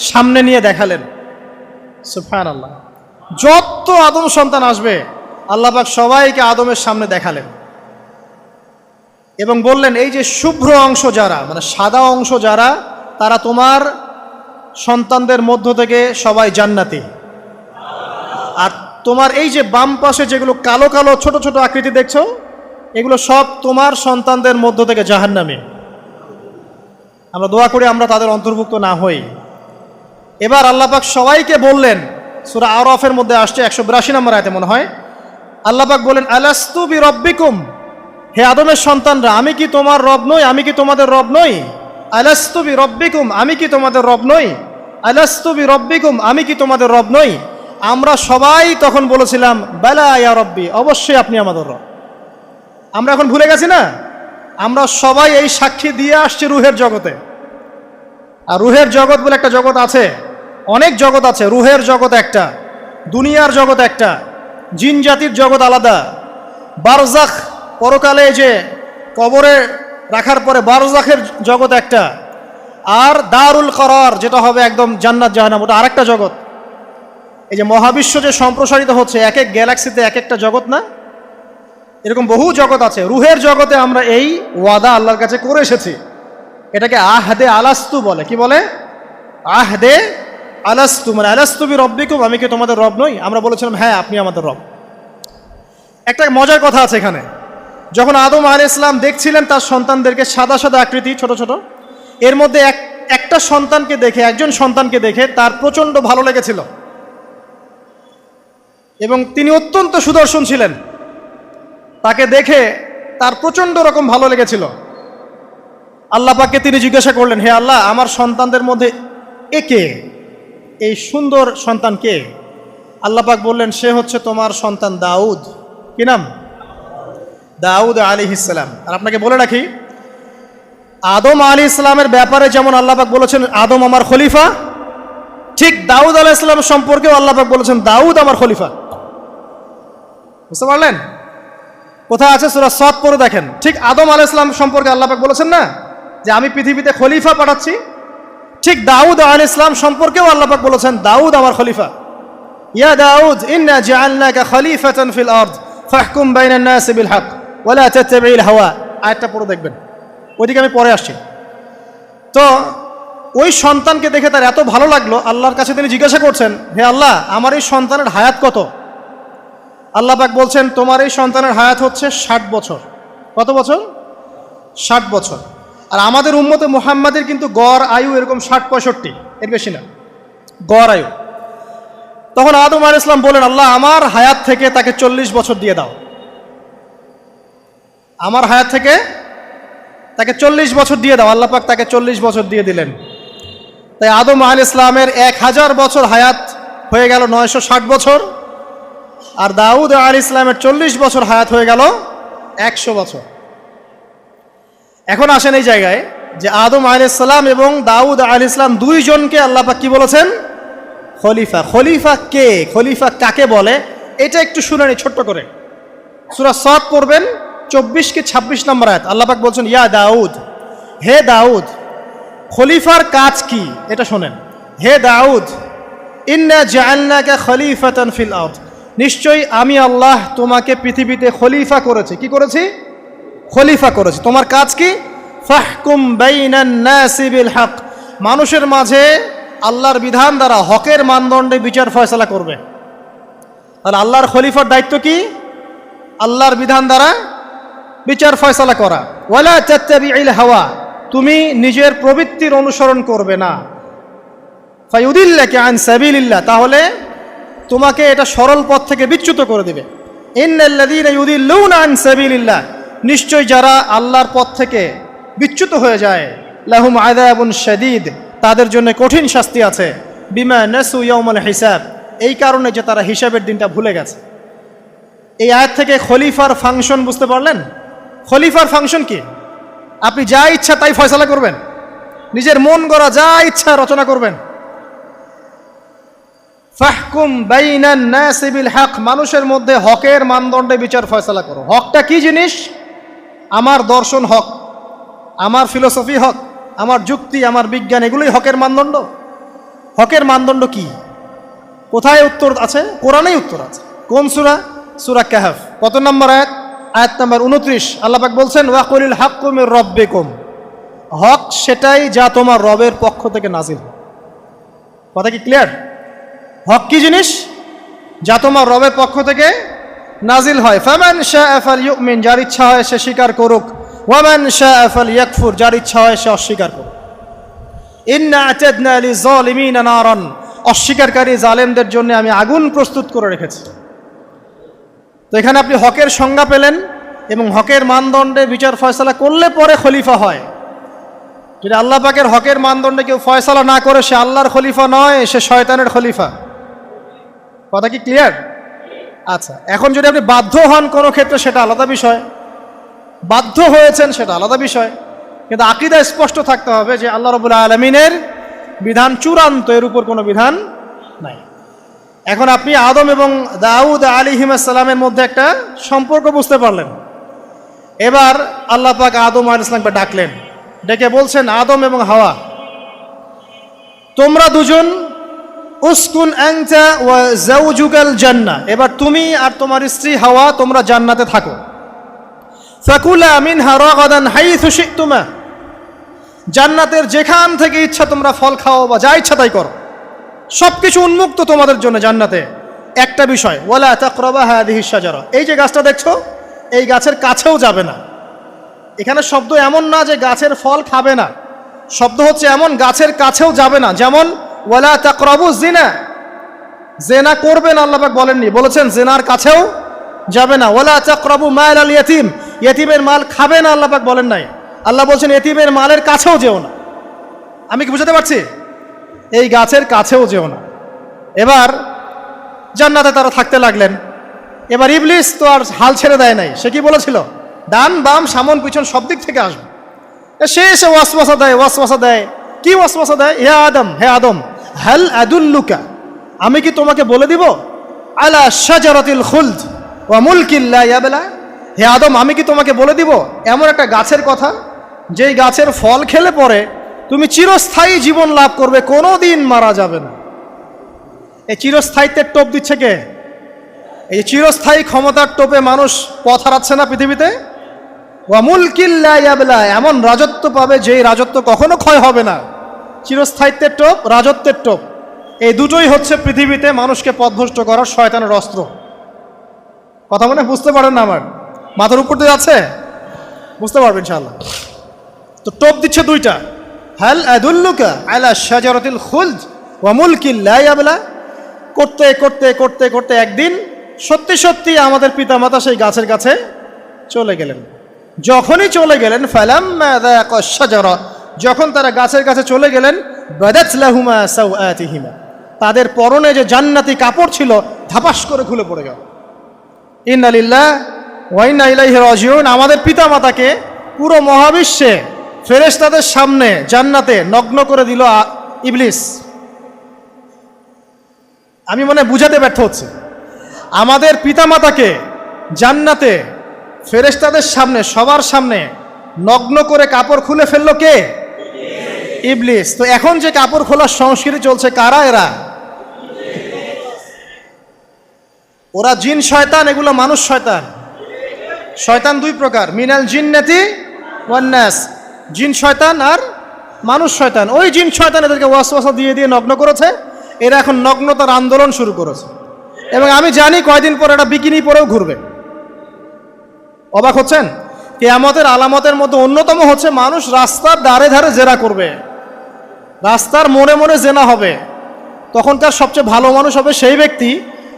সামনে নিয়ে দেখালেন। সুবহানাল্লাহ। যত আদম সন্তান আসবে আল্লাহ পাক সবাইকে আদমের সামনে দেখালেন এবং বললেন এই যে শুভ্র অংশ যারা, মানে সাদা অংশ যারা, তারা তোমার সন্তানদের মধ্য থেকে সবাই জান্নাতি। আর তোমার এই যে বাম পাশে যেগুলো কালো কালো ছোট ছোট আকৃতি দেখছো, এগুলো সব তোমার সন্তানদের মধ্য থেকে জাহান্নামী। আমরা দোয়া করি আমরা তাদের অন্তর্ভুক্ত না হই। এবার আল্লাহ পাক সবাইকে বললেন, সূরা আরাফের মধ্যে আসছে 182 নম্বর আয়াতে মনে হয়, আল্লাহ পাক বলেন আলাস্তু বিরব্বিকুম, হে আদমের সন্তানরা আমি কি তোমার রব নই? আমি কি তোমাদের রব নই? আলাস্তু বিরব্বিকুম, আমি কি তোমাদের রব নই? আলাস্তু বিরব্বিকুম, আমি কি তোমাদের রব নই? আমরা সবাই তখন বলেছিলাম বালা ইয়া রব্বি, অবশ্যই আপনি আমাদের রব। আমরা এখন ভুলে গেছি না? আমরা সবাই এই সাক্ষী দিয়ে আসছি রুহের জগতে। আর রুহের জগৎ বলে একটা জগৎ আছে, অনেক জগৎ আছে। রুহের জগৎ একটা, দুনিয়ার জগৎ একটা, জিন জাতির জগৎ আলাদা, বারজাখ পরকালে যে কবরে রাখার পরে বারজাখের জগৎ একটা, আর দারুল করার যেটা হবে একদম জান্নাত জাহান্নাম, ওটা আরেকটা জগৎ। এই যে মহাবিশ্ব যে সম্প্রসারিত হচ্ছে, এক এক গ্যালাক্সিতে এক একটা জগৎ না, এরকম বহু জগৎ আছে। রুহের জগতে আমরা এই ওয়াদা আল্লাহর কাছে করে এসেছি। এটাকে আহদে আলাস্তু বলে। কি বলে? আহদে আলাস্তু, মানে আলাস্তু বি রব্বিকুম, আমি কি তোমাদের রব নই? আমরা বলেছিলাম হ্যাঁ আপনি আমাদের রব। একটা মজার কথা আছে এখানে, যখন আদম আলাইহিস সালাম দেখছিলেন তার সন্তানদেরকে সাদা সাদা আকৃতি ছোট ছোট, এর মধ্যে একটা সন্তানকে দেখে, একজন সন্তানকে দেখে তার প্রচণ্ড ভালো লেগেছিল এবং তিনি অত্যন্ত সুদর্শন ছিলেন। তাকে দেখে তার প্রচণ্ড রকম ভালো লেগেছিল। আল্লাহ পাককে তিনি জিজ্ঞাসা করলেন, হে আল্লাহ, আমার সন্তানদের মধ্যে একে, এই সুন্দর সন্তান কে? আল্লাহ পাক বললেন সে হচ্ছে তোমার সন্তান দাউদ। কি নাম? দাউদ আলাইহিস সালাম। আর আপনাকে বলে রাখি, আদম আলাইহিস সালামের ব্যাপারে যেমন আল্লাহ পাক বলেছেন আদম আমার খলিফা, ঠিক দাউদ আলাইহিস সালাম সম্পর্কেও আল্লাহ পাক বলেছেন দাউদ আমার খলিফা। বুঝতে পারলেন? কোথায় আছে? সূরা সদ পড়ে দেখেন। ঠিক আদম আলাইহিস সালাম সম্পর্কে আল্লাহ পাক বলেছেন না যে আমি পৃথিবীতে খলিফা পাঠাচ্ছি, ঠিক দাউদ আলাইহিস সালাম সম্পর্কেও আল্লাহ পাক বলেছেন দাউদ আমার খলিফা। ইয়া দাউদ ইন্না জাআলনাকা খলিফাতান ফিল আরদ ফাহকুম বাইনান নাসি বিল হক ওয়া লা তাত্তাবিল হাওয়া। আয়াতটা পড়ে দেখবেন, ওইদিকে আমি পরে আসছি। তো ওই সন্তানকে দেখে তার এত ভালো লাগলো, আল্লাহর কাছে তিনি জিজ্ঞাসা করছেন, হে আল্লাহ, আমার এই সন্তানের হায়াত কত? আল্লাহ পাক বলছেন, তোমার এই সন্তানের হায়াত হচ্ছে 60 বছর। কত বছর? 60 বছর। আর আমাদের উম্মতে মুহাম্মাদের কিন্তু গড় আয়ু এরকম 60-65, এর বেশি না গড় আয়ু। তখন আদম আলাইহিস সালাম বলেন, আল্লাহ আমার হায়াত থেকে তাকে 40 বছর দিয়ে দাও। আমার হায়াত থেকে তাকে 40 বছর দিয়ে দাও। আল্লাহ পাক তাকে 40 বছর দিয়ে দিলেন। তাই আদম আলাইহিস সালামের 1000 বছর হায়াত হয়ে গেল 960 বছর, আর দাউদ আলাইহিস সালামের 40 বছর হায়াত হয়ে গেল 100 বছর। এখন আসেন এই জায়গায় যে আদম আলাইহিস সালাম এবং দাউদ আলাইহিস সালাম দুইজনকে আল্লাহ পাক কি বলেছেন? খলিফা। খলিফা কে? খলিফা কাকে বলে? এটা একটু শুনে নি ছোট্ট করে। সূরা সদ পড়বেন 24 কি 26 নম্বর আয়াত। আল্লাহ পাক বলছেন, ইয়া দাউদ, হে দাউদ, খলিফার কাজ কি এটা শোনেন। হে দাউদ, ইন্না জাআলনাকা খলিফাতান ফিল আরদ, নিশ্চয়ই আমি আল্লাহ তোমাকে পৃথিবীতে খলিফা করেছি। কি করেছি? খলিফা করেছি। তোমার কাজ কি? ফাহকুম বাইনান নাসি বিল হক, মানুষের মাঝে আল্লাহর বিধান দ্বারা হকের মানদণ্ডে বিচার ফয়সালা করবে। তাহলে আল্লাহর খলিফার দায়িত্ব কি? আল্লাহর বিধান দ্বারা বিচার ফয়সালা করা। ওয়ালা তাত্তাবিল হাওয়া, তুমি নিজের প্রবৃত্তির অনুসরণ করবে না। ফায়ুদিল্লাকা আন সাবিলিল্লাহ, তাহলে তোমাকে এটা সরল পথ থেকে বিচ্যুত করে দেবে। ইন্নাল্লাযীনা ইউদিল্লুনা আন সাবিলিল্লাহ, নিশ্চয় যারা আল্লাহর পথ থেকে বিচ্যুত হয়ে যায়, লাহুম আযাবুন শাদীদ, তাদের জন্য কঠিন শাস্তি আছে। বিমা নাসু ইয়াউমাল হিসাব, এই কারণে যে তারা হিসাবের দিনটা ভুলে গেছে। এই আয়াত থেকে খলিফার ফাংশন বুঝতে পারলেন? খলিফার ফাংশন কি? আপনি যা ইচ্ছা তাই ফয়সালা করবেন, নিজের মন গড়া যা ইচ্ছা রচনা করবেন। ফাহকুম বাইনান নাসি বিল হক, মানুষের মধ্যে হকের মানদণ্ডে বিচার ফয়সালা করো। হকটা কি জিনিস? আমার দর্শন হক, আমার ফিলোসফি হক, আমার যুক্তি, আমার বিজ্ঞান, এগুলোই হকের মানদণ্ড। হকের মানদণ্ড কি? কোথায় উত্তর আছে? কোরআনেই উত্তর আছে। কোন সূরা? সূরা কাহফ। কত নম্বর আয়াত? আয়াত নম্বর 29। আল্লাহ পাক বলছেন, ওয়াকুলিল হাক্কু মির রাব্বিকুম, হক সেটাই যা তোমার রবের পক্ষ থেকে নাজিল। কথা কি ক্লিয়ার? হক কি জিনিস? যা তোমার রবের পক্ষ থেকে নাজিল হয়। ফামান শাআ ফালইউমিন, যার ইচ্ছা হয় সে স্বীকার করুক। ওয়ামান শাআ ফালইয়াকফুর, যার ইচ্ছা হয় সে অস্বীকার করুক। ইন্না আতাদনা লিযালিমিনা নারান, অস্বীকারী জালেমদের জন্য আমি আগুন প্রস্তুত করে রেখেছি। তো এখানে আপনি হকের সংজ্ঞা পেলেন এবং হকের মানদণ্ডে বিচার ফয়সালা করলে পরে খলিফা হয়। যদি আল্লাহ পাকের হকের মানদণ্ডে কেউ ফয়সালা না করে, সে আল্লাহর খলিফা নয়, সে শয়তানের খলিফা। কথা কি ক্লিয়ার? আচ্ছা, এখন যদি আপনি বাধ্য হন কোনো ক্ষেত্রে সেটা আলাদা বিষয়, বাধ্য হয়েছেন সেটা আলাদা বিষয়, কিন্তু আকীদা স্পষ্ট থাকতে হবে যে আল্লাহ রাব্বুল আলামিনের বিধান চূড়ান্ত, এর উপর কোনো বিধান নাই। এখন আপনি আদম এবং দাউদ আলাইহিস সালামের মধ্যে একটা সম্পর্ক বুঝতে পারলেন। এবার আল্লাহ পাক আদম আলাইহিস সালামকে ডাকলেন, ডেকে বলছেন, আদম এবং হাওয়া, তোমরা দুজন উসকুন আনতা ওয়া যাওজুকাল জান্নাহ, এবার তুমি আর তোমার স্ত্রী হাওয়া তোমরা জান্নাতে থাকো। ফাকুলা মিনহা রাগাদান হাইথু শি'তুমা, জান্নাতের যেখান থেকে ইচ্ছা তোমরা ফল খাও বা যা ইচ্ছা তাই করো, সবকিছু উন্মুক্ত তোমাদের জন্য জান্নাতে। একটা বিষয়, ওয়ালা তাকরাবা হাযিহিশ শাজারা, এই যে গাছটা দেখছো এই গাছের কাছেও যাবে না। এখানে শব্দ এমন না যে গাছের ফল খাবে না, শব্দ হচ্ছে এমন গাছের কাছেও যাবে না। যেমন ওয়ালা তাকরাবু জিনা, জেনা করবে না আল্লাহ পাক বলেননি, বলেছেন জেনার কাছেও যাবে না। ওয়ালা তাকরাবু মাল আল ইয়াতিম, ইয়াতিমের মাল খাবে না আল্লাহ পাক বলেন নাই, আল্লাহ বলছেন ইয়াতিমের মালের কাছেও যেও না। আমি কি বুঝাতে পারছি? এই গাছের কাছেও যেও না। এবার জান্নাতে তারা থাকতে লাগলেন। এবার ইবলিস তো আর হাল ছেড়ে দেয় নাই, সে কি বলেছিল? ডান বাম সামন পিছন সব দিক থেকে আসবে। সে এসে ওয়াসওয়াসা দেয়। কি ওয়াসওয়াসা দেয়? হে আদম, হাল আদুল্লুকা, আমি কি তোমাকে বলে দিব, আলা শাজারাতিল খুলদ ওয়া মুলকিন লা ইয়াবলা, হে আদম আমি কি তোমাকে বলে দিব এমন একটা গাছের কথা, যেই গাছের ফল খেলে পরে তুমি চিরস্থায়ী জীবন লাভ করবে, কোনো দিন মারা যাবে না। এই চিরস্থায়িত্বের টোপ দিচ্ছে কে? এই চিরস্থায়ী ক্ষমতার টোপে মানুষ পথ হারাচ্ছে না পৃথিবীতে। ওয়া মুলকিন লা ইয়াবলা, এমন রাজত্ব পাবে যেই রাজত্ব কখনো ক্ষয় হবে না। চিরস্থায়িত্বের টোপ, রাজত্বের টোপ, এই দুটোই হচ্ছে পৃথিবীতে মানুষকে পথভ্রষ্ট করার শয়তানের অস্ত্র। কথা মনে বুঝতে পারেন না? আমার মাথার উপর দিয়ে আছে, বুঝতে পারবেন ইনশাআল্লাহ। তো টোপ দিচ্ছে দুইটা, হাল আদুল্লুকা আলা শাজারাতিল খুলদ ওয়া মুলকিন লা ইয়াবলা। করতে করতে করতে করতে একদিন সত্যি সত্যি আমাদের পিতামাতা সেই গাছের কাছে চলে গেলেন। যখনই চলে গেলেন, ফালাম্মা যাকা শাজারা, যখন তারা গাছের কাছে চলে গেলেন, বাদাত লাহুমা সাওআতিহিমা, তাদের পরনে যে জান্নাতি কাপড় ছিল ধাপাস করে খুলে পড়ে গেল। ইন্না লিল্লাহি ওয়া ইন্না ইলাইহি রাজিউন। আমাদের পিতামাতাকে পুরো মহাবিশ্বে ফেরেশতাদের সামনে জান্নাতে নগ্ন করে দিল ইবলিস। আমি মনে বুঝাতে ব্যর্থ হচ্ছে। আমাদের পিতামাতাকে জান্নাতে ফেরেশতাদের সামনে, সবার সামনে নগ্ন করে কাপড় খুলে ফেললো কে? ইবলিস। তো এখন যে কাপড় খোলার সংস্কৃতি চলছে, কারা এরা? ওরা জিন শয়তান, এগুলো মানুষ শয়তান। শয়তান দুই প্রকার, মিনাল জিন্নাতি ওয়ান নাস, জিন শয়তান আর মানুষ শয়তান। ওই জিন শয়তান এদেরকে ওয়াসওয়াসা দিয়ে দিয়ে নগ্ন করেছে। এরা এখন নগ্নতার আন্দোলন শুরু করেছে, এবং আমি জানি কয়দিন পর এটা বিকিনি পরেও ঘুরবে। অবাক হচ্ছেন? কিয়ামতের আলামতের মধ্যে অন্যতম হচ্ছে মানুষ রাস্তার ধারে ধারে জেনা করবে, রাস্তার মোড়ে মোড়ে জেনা হবে। তখনকার সবচেয়ে ভালো মানুষ হবে সেই ব্যক্তি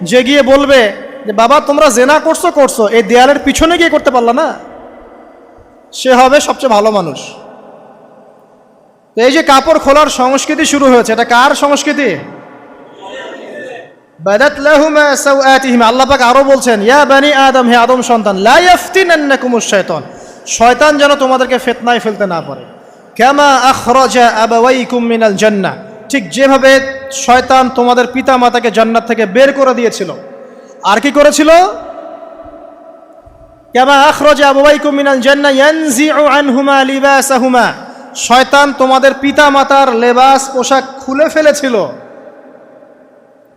যে গিয়ে বলবে যে বাবা তোমরা জেনা করছো করছো, এই দেয়ালের পিছনে গিয়ে করতে পারলা না। সে হবে সবচেয়ে ভালো মানুষ। তো এই যে কাপড় খোলার সংস্কৃতি শুরু হয়েছে, এটা কার সংস্কৃতি? বাদাত লাহুমা সাওআতিহিমা। আল্লাহ পাক আরো বলছেন, ইয়া বানি আদম, হে আদম সন্তান, লা ইয়াফতিনান্নাকুমুশ শাইতান, শয়তান যেন তোমাদেরকে ফিতনায় ফেলতে না পারে। কামা আখরাজা আবাওয়াইকুম মিনাল জান্নাহ, ঠিক যেভাবে শয়তান তোমাদের পিতা মাতাকে জান্নাত থেকে বের করে দিয়েছিল। আর কি করেছিল? কামা আখরাজা আবাওয়াইকুম মিনাল জান্নাহ ইয়ানজিউ আনহুমা লিবাসাহুমা, শয়তান তোমাদের পিতা মাতার লেবাস পোশাক খুলে ফেলেছিল।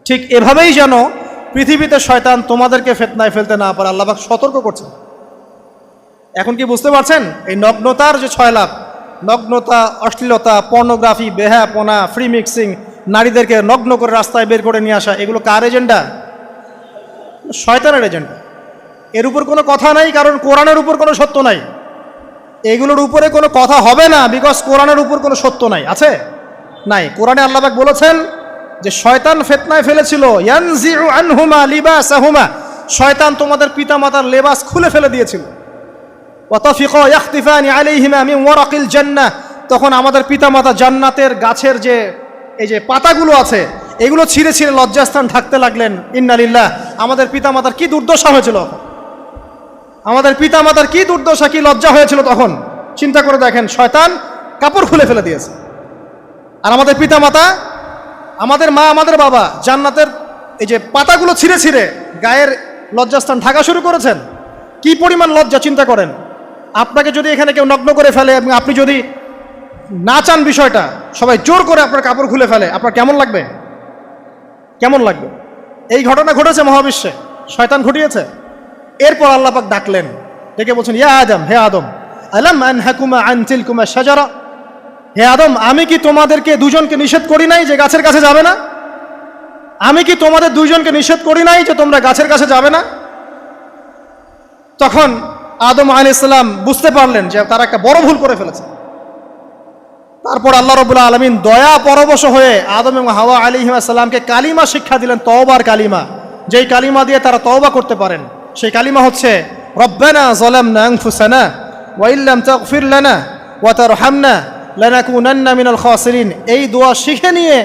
ঠিক এভাবেই যেন পৃথিবীতে শয়তান তোমাদেরকে ফিতনায় ফেলতে না পারে, আল্লাহ পাক সতর্ক করছেন। এখন কি বুঝতে পারছেন? এই নগ্নতার যে 6 লাখ, নগ্নতা, অশ্লীলতা, পর্নোগ্রাফি, বেহায়াপনা, ফ্রি মিক্সিং, নারীদেরকে নগ্ন করে রাস্তায় বের করে নিয়ে আসা, এগুলো কার এজেন্ডা? শয়তানের এজেন্ডা। এর উপর কোনো কথা নাই, কারণ কোরআনের উপর কোনো সত্য নাই। এগুলোর উপরে কোনো কথা হবে না, বিকজ কোরআনের উপর কোনো সত্য নাই। আছে? নাই। কোরআনে আল্লাহ পাক বলেছেন যে শয়তান ফিতনায় ফেলেছিল, ইয়ানজিউ আনহুমা লিবাসাহুমা, শয়তান তোমাদের পিতামাতার লেবাস খুলে ফেলে দিয়েছিল। ওয়া তাফিকা ইয়াখতিফানি আলাইহিমা মিন ওয়ারাকিল জান্নাহ, তখন আমাদের পিতামাতা জান্নাতের গাছের যে এই যে পাতাগুলো আছে এগুলো ছিঁড়ে ছিঁড়ে লজ্জাস্থান ঢাকতে লাগলেন। ইন্না লিল্লাহ। আমাদের পিতামাতার কি দুর্দশা হয়েছিল, আমাদের পিতামাতার কি দুর্দশা, কি লজ্জা হয়েছিল তখন। চিন্তা করে দেখেন, শয়তান কাপড় খুলে ফেলে দিয়েছে। আর আমাদের পিতামাতা, আমাদের মা, আমাদের বাবা জান্নাতের এই যে পাতাগুলো ছিঁড়ে ছিঁড়ে গায়ের লজ্জাস্থান ঢাকা শুরু করেছেন। কি পরিমাণ লজ্জা চিন্তা করেন। আপনাকে যদি এখানে কেউ নগ্ন করে ফেলে এবং আপনি যদি না চান বিষয়টা, সবাই জোর করে আপনার কাপড় খুলে ফেলে, আপনার কেমন লাগবে? কেমন লাগবে? এই ঘটনা ঘটেছে মহাবিশ্বে, শয়তান ঘটিয়েছে। এরপর আল্লাহ পাক ডাকলেন, ডেকে বলছেন, ইয়া আদম, হে আদম, আলাম আনহাকুমা আন তিলকুমা শাজারা, হে আদম আমি কি তোমাদেরকে দুজনকে নিষেধ করি নাই যে গাছের কাছে যাবে না? আমি কি তোমাদের দুইজনকে নিষেধ করি নাই যে তোমরা গাছের কাছে যাবে না? তখন আদম আলাইহিস সালাম বুঝতে পারলেন যে তারা একটা বড় ভুল করে ফেলেছে। তারপর আল্লাহ রাব্বুল আলামিন দয়া পরবশ হয়ে আদম এবং হাওয়া আলাইহিস সালামকে কালিমা শিক্ষা দিলেন, তওবার কালিমা, যেই কালিমা দিয়ে তারা তওবা করতে পারেন। সেই কালিমা হচ্ছে রব্বানা যালামনা আনফুসানা ওয়া ইল্লাম তাগফির লানা ওয়া তারহামনা লানাকুনান্না মিনাল খাসিরিন। এই দোয়া শিখে নিয়ে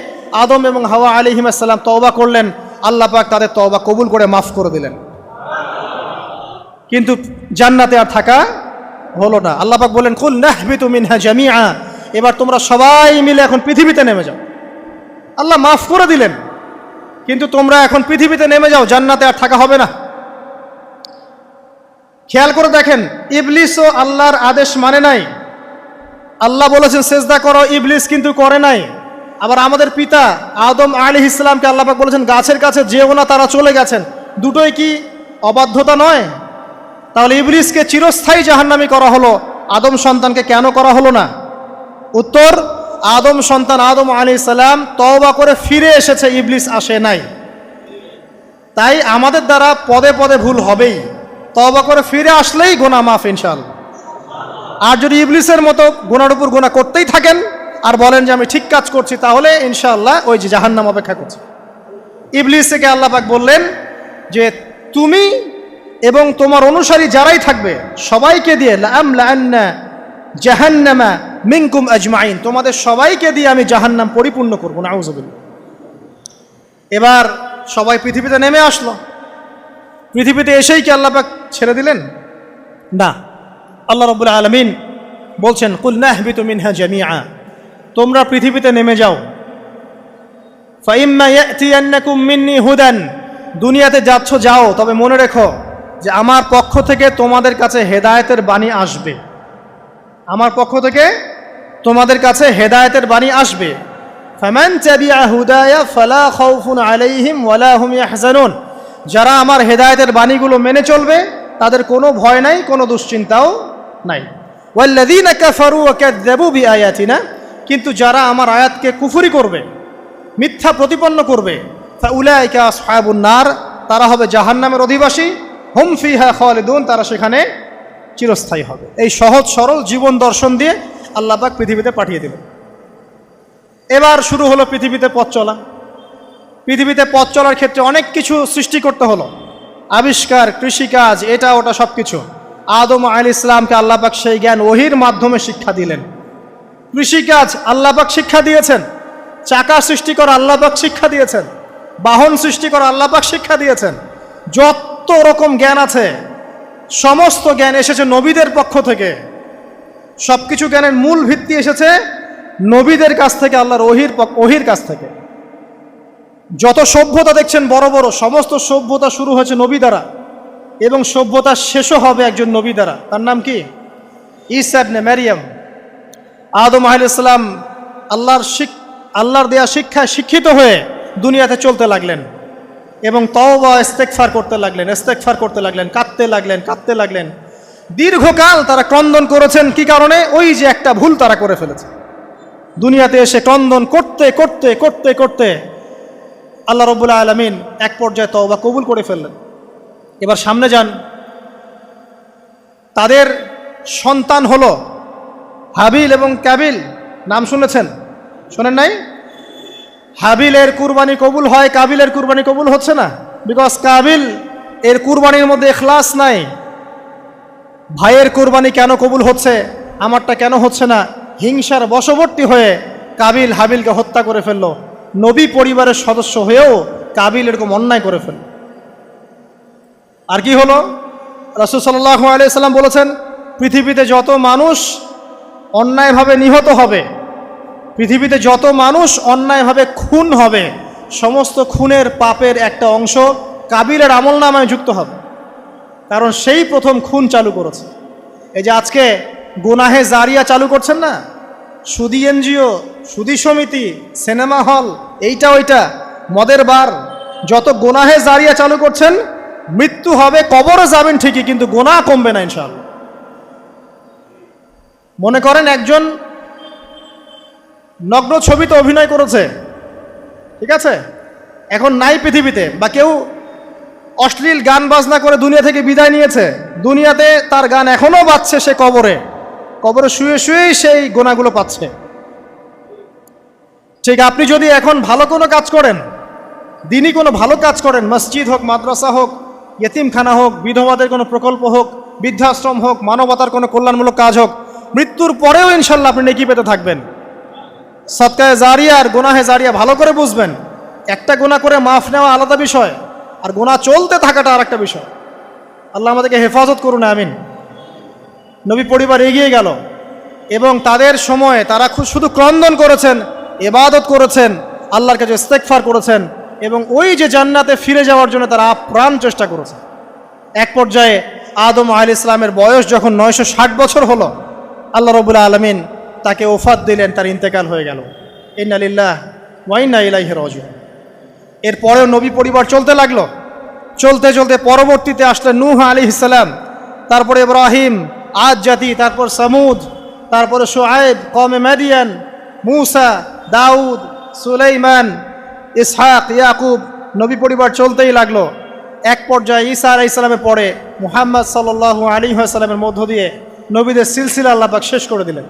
আদম এবং হাওয়া আলাইহিস সালাম তওবা করলেন। আল্লাহ পাক তাদের তওবা কবুল করে মাফ করে দিলেন। কিন্তু জান্নাতে আর থাকা হলো না। আল্লাহ পাক বলেন, কুল নাহবিতু মিনহা জামিআ, এবার তোমরা সবাই মিলে এখন পৃথিবীতে নেমে যাও। আল্লাহ মাফ করে দিলেন, কিন্তু তোমরা এখন পৃথিবীতে নেমে যাও, জান্নাতে আর থাকা হবে না। খেয়াল করে দেখেন, ইবলিসও আল্লাহর আদেশ মানে নাই। আল্লাহ বলেছেন সেজদা করো, ইবলিস কিন্তু করে নাই। আবার আমাদের পিতা আদম আলাইহিস সালামকে আল্লাহ পাক বলেছেন গাছের কাছে যেও না, তারা চলে গেছেন। দুটোই কি অবাধ্যতা নয়? তাহলে ইবলিসকে চিরস্থায়ী জাহান্নামী করা হলো, আদম সন্তানকে কেন করা হলো না? উত্তর, আদম সন্তান আদম আলাইহিস সালাম তওবা করে ফিরে এসেছে, ইবলিস আসে নাই। তাই আমাদের দ্বারা পদে পদে ভুল হবেই, তওবা করে ফিরে আসলেই গুনাহ মাফ ইনশাআল্লাহ। আর যদি ইবলিসের মতো গুনার উপর গুনাহ করতেই থাকেন আর বলেন যে আমি ঠিক কাজ করছি, তাহলে ইনশাআল্লাহ ওই যে জাহান্নাম অপেক্ষা করছে। ইবলিসকে আল্লাহ পাক বললেন যে তুমি এবং তোমার অনুসারী যারাই থাকবে সবাইকে দিয়ে লাআমলাআন্না জাহান্নামা মিনকুম আজমাইন, তোমাদের সবাইকে দিয়ে আমি জাহান্নাম পরিপূর্ণ করব। নাউযুবিল্লাহ। এবার সবাই পৃথিবীতে নেমে আসলো। পৃথিবীতে এসেই কি আল্লাহ পাক ছেড়ে দিলেন? না। আল্লাহ রাব্বুল আলামিন বলছেন কুল নাহবিতু মিনহা জামিআ, তোমরা পৃথিবীতে নেমে যাও। ফাইম্মা ইয়াতিয়ান্নাকুম মিন্নি হুদান, দুনিয়াতে যাচ্ছ যাও, তবে মনে রেখো যে আমার পক্ষ থেকে তোমাদের কাছে হেদায়েতের বাণী আসবে। আমার পক্ষ থেকে তোমাদের কাছে হেদায়েতের বাণী আসবে। ফামান তাবিআ হুদায়া ফালা খাউফুন আলাইহিম ওয়ালা হুম ইয়াহজানুন, যারা আমার হেদায়েতের বাণীগুলো মেনে চলবে তাদের কোনো ভয় নাই, কোনো দুশ্চিন্তাও নাই। ওয়াল্লাযীনা কাফারু ওয়া কাযযাবু বিআয়াতিনা, কিন্তু যারা আমার আয়াতকে কুফরি করবে, মিথ্যা প্রতিপন্ন করবে, ফাউলাইকা আসহাবুন নার, তারা হবে জাহান্নামের অধিবাসী। হুম ফিহা খালিদুন, তারা সেখানে চিরস্থায়ী হবে। এই সহজ সরল জীবন দর্শন দিয়ে আল্লাহ পাক পৃথিবীতে পাঠিয়ে দিলেন। এবার শুরু হলো পৃথিবীতে পথ চলা। পৃথিবীতে পথ চলার ক্ষেত্রে অনেক কিছু সৃষ্টি করতে হলো, আবিষ্কার, কৃষিকাজ, এটা ওটা সব কিছু। আদম আলাইহিস সালামকে আল্লাহ পাক সেই জ্ঞান ওহির মাধ্যমে শিক্ষা দিলেন। কৃষিকাজ আল্লাহ পাক শিক্ষা দিয়েছেন, চাকা সৃষ্টি করা আল্লাহ পাক শিক্ষা দিয়েছেন, বাহন সৃষ্টি করা আল্লাহ পাক শিক্ষা দিয়েছেন। যত রকম জ্ঞান আছে সমস্ত জ্ঞান এসেছে নবীদের পক্ষ থেকে। সব কিছু জ্ঞানের মূল ভিত্তি এসেছে নবীদের কাছ থেকে, আল্লাহর ওহির কাছ থেকে। যত সভ্যতা দেখছেন বড় বড়, সমস্ত সভ্যতা শুরু হয়েছে নবী দ্বারা, এবং সভ্যতা শেষও হবে একজন নবী দ্বারা। তার নাম কি? ঈসা ইবনে মারইয়াম। আদম আলাইহিস সালাম আল্লাহর দেয়া শিক্ষায় শিক্ষিত হয়ে দুনিয়াতে চলতে লাগলেন এবং তওবা ইস্তেগফার করতে লাগলেন, কাঁদতে লাগলেন। দীর্ঘকাল তারা ক্রন্দন করেছেন। কি কারণে? ওই যে একটা ভুল তারা করে ফেলেছে। দুনিয়াতে এসে ক্রন্দন করতে করতে করতে করতে আল্লাহ রাব্বুল আলামিন এক পর্যায়ে তওবা কবুল করে ফেললেন। এবার সামনে যান, তাদের সন্তান হলো হাবিল এবং কাবিল। নাম শুনেছেন? শোনেন নাই? হাবিলের কুরবানি কবুল হয়, কাবিলের কুরবানি কবুল হচ্ছে না। বিকজ কাবিল এর কুরবানির মধ্যে ইখলাস নাই। ভাইয়ের কুরবানি কেন কবুল হচ্ছে, আমারটা কেন হচ্ছে না? হিংসার বশবর্তী হয়ে কাবিল হাবিলকে হত্যা করে ফেললো। নবী পরিবারের সদস্য হয়েও কাবিল এরকম অন্যায় করে ফেলল। আর কি হলো? রাসূল সাল্লাল্লাহু আলাইহি সাল্লাম বলেছেন, পৃথিবীতে যত মানুষ অন্যায়ভাবে নিহত হবে, পৃথিবীতে যত মানুষ অন্যায়ভাবে খুন হবে, সমস্ত খুনের পাপের একটা অংশ কাবিলের আমলনামায় যুক্ত হবে। কারণ সেই প্রথম খুন চালু করেছে। এই যে আজকে গুনাহে জারিয়া চালু করছেন না, সুদী এনজিও, সুদী সমিতি, সিনেমা হল, এইটা ওইটা, মদের বার, যত গুনাহে জারিয়া চালু করছেন, মৃত্যু হবে, কবরে যাবেন ঠিকই, কিন্তু গুনাহ কমবে না ইনশাআল্লাহ। মনে করেন একজন নগ্ন ছবিতে অভিনয় করেছে, ঠিক আছে, এখন নাই পৃথিবীতে, বা কেউ অশ্লীল গান বাজনা করে দুনিয়া থেকে বিদায় নিয়েছে, দুনিয়াতে তার গান এখনো বাজছে, সে কবরে শুয়ে শুয়েই সেই গুনাহগুলো পাচ্ছে। ঠিক আপনি যদি এখন ভালো কোনো কাজ করেন, দিনই কোনো ভালো কাজ করেন, মসজিদ হোক, মাদ্রাসা হোক, ইয়েতিমখানা হোক, বিধবাদের কোনো প্রকল্প হোক, বৃদ্ধাশ্রম হোক, মানবতার কোনো কল্যাণমূলক কাজ হোক, মৃত্যুর পরেও ইনশাল্লাহ আপনি নেকি পেতে থাকবেন। সদকায়ে জারিয়া আর গুনাহে জারিয়া ভালো করে বুঝবেন। একটা গুনাহ করে মাফ নেওয়া আলাদা বিষয়, আর গুনাহ চলতে থাকাটা আর একটা বিষয়। আল্লাহ আমাদেরকে হেফাজত করুন, আমিন। নবী পরিবার এগিয়ে গেল এবং তাদের সময়ে তারা শুধু ক্রন্দন করেছেন, ইবাদত করেছেন, আল্লাহর কাছে ইস্তেগফার করেছেন এবং ওই যে জান্নাতে ফিরে যাওয়ার জন্য তারা আপ্রাণ চেষ্টা করেছে। এক পর্যায়ে আদম আলাইহিস সালামের বয়স যখন 960 বছর হলো, আল্লাহ রাব্বুল আলামিন তাকে ওফাত দিলেন, তার ইন্তেকাল হয়ে গেল। ইন্না লিল্লাহি ওয়া ইন্না ইলাইহি রাজিউন। এরপরেও নবী পরিবার চলতে লাগলো, চলতে চলতে পরবর্তীতে আসলেন নূহ আলাইহিস সালাম, তারপরে ইব্রাহিম, আদ জাতি, তারপর সামুদ, তারপরে শুআয়ব, কওমে মাদিয়ান, মূসা, দাউদ, সুলাইমান, ইসহাক, ইয়াকুব। নবী পরিবার চলতেই লাগলো। এক পর্যায়ে ঈসা আলাইহিস সালামের পরে মুহাম্মদ সাল্লাল্লাহু আলাইহি ওয়াসাল্লামের মধ্য দিয়ে নবীদের সিলসিলা আল্লাহ পাক শেষ করে দিলেন।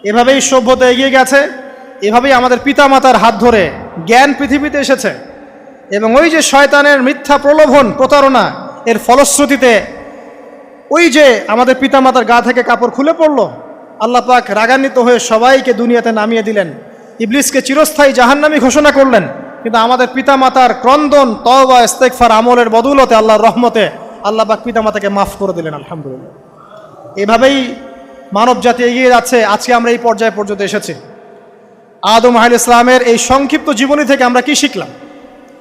এভাবেই সভ্যতা এগিয়ে গেছে, এভাবেই আমাদের পিতামাতার হাত ধরে জ্ঞান পৃথিবীতে এসেছে। এবং ওই যে শয়তানের মিথ্যা প্রলোভন, প্রতারণা, এর ফলশ্রুতিতে ওই যে আমাদের পিতামাতার গা থেকে কাপড় খুলে পড়ল, আল্লাহ পাক রাগান্বিত হয়ে সবাইকে দুনিয়াতে নামিয়ে দিলেন, ইবলিসকে চিরস্থায়ী জাহান্নামী ঘোষণা করলেন। কিন্তু আমাদের পিতামাতার ক্রন্দন, তওবা, ইস্তেগফার, আমলের বদৌলতে, আল্লাহর রহমতে আল্লাহ পাক পিতামাতাকে মাফ করে দিলেন, আলহামদুলিল্লাহ। এভাবেই মানব জাতি এগিয়ে যাচ্ছে। আজকে আমরা এই পর্যায়ে পর্যন্ত এসেছি। আদম আলাইহিস সালামের এই সংক্ষিপ্ত জীবনী থেকে আমরা কি শিখলাম?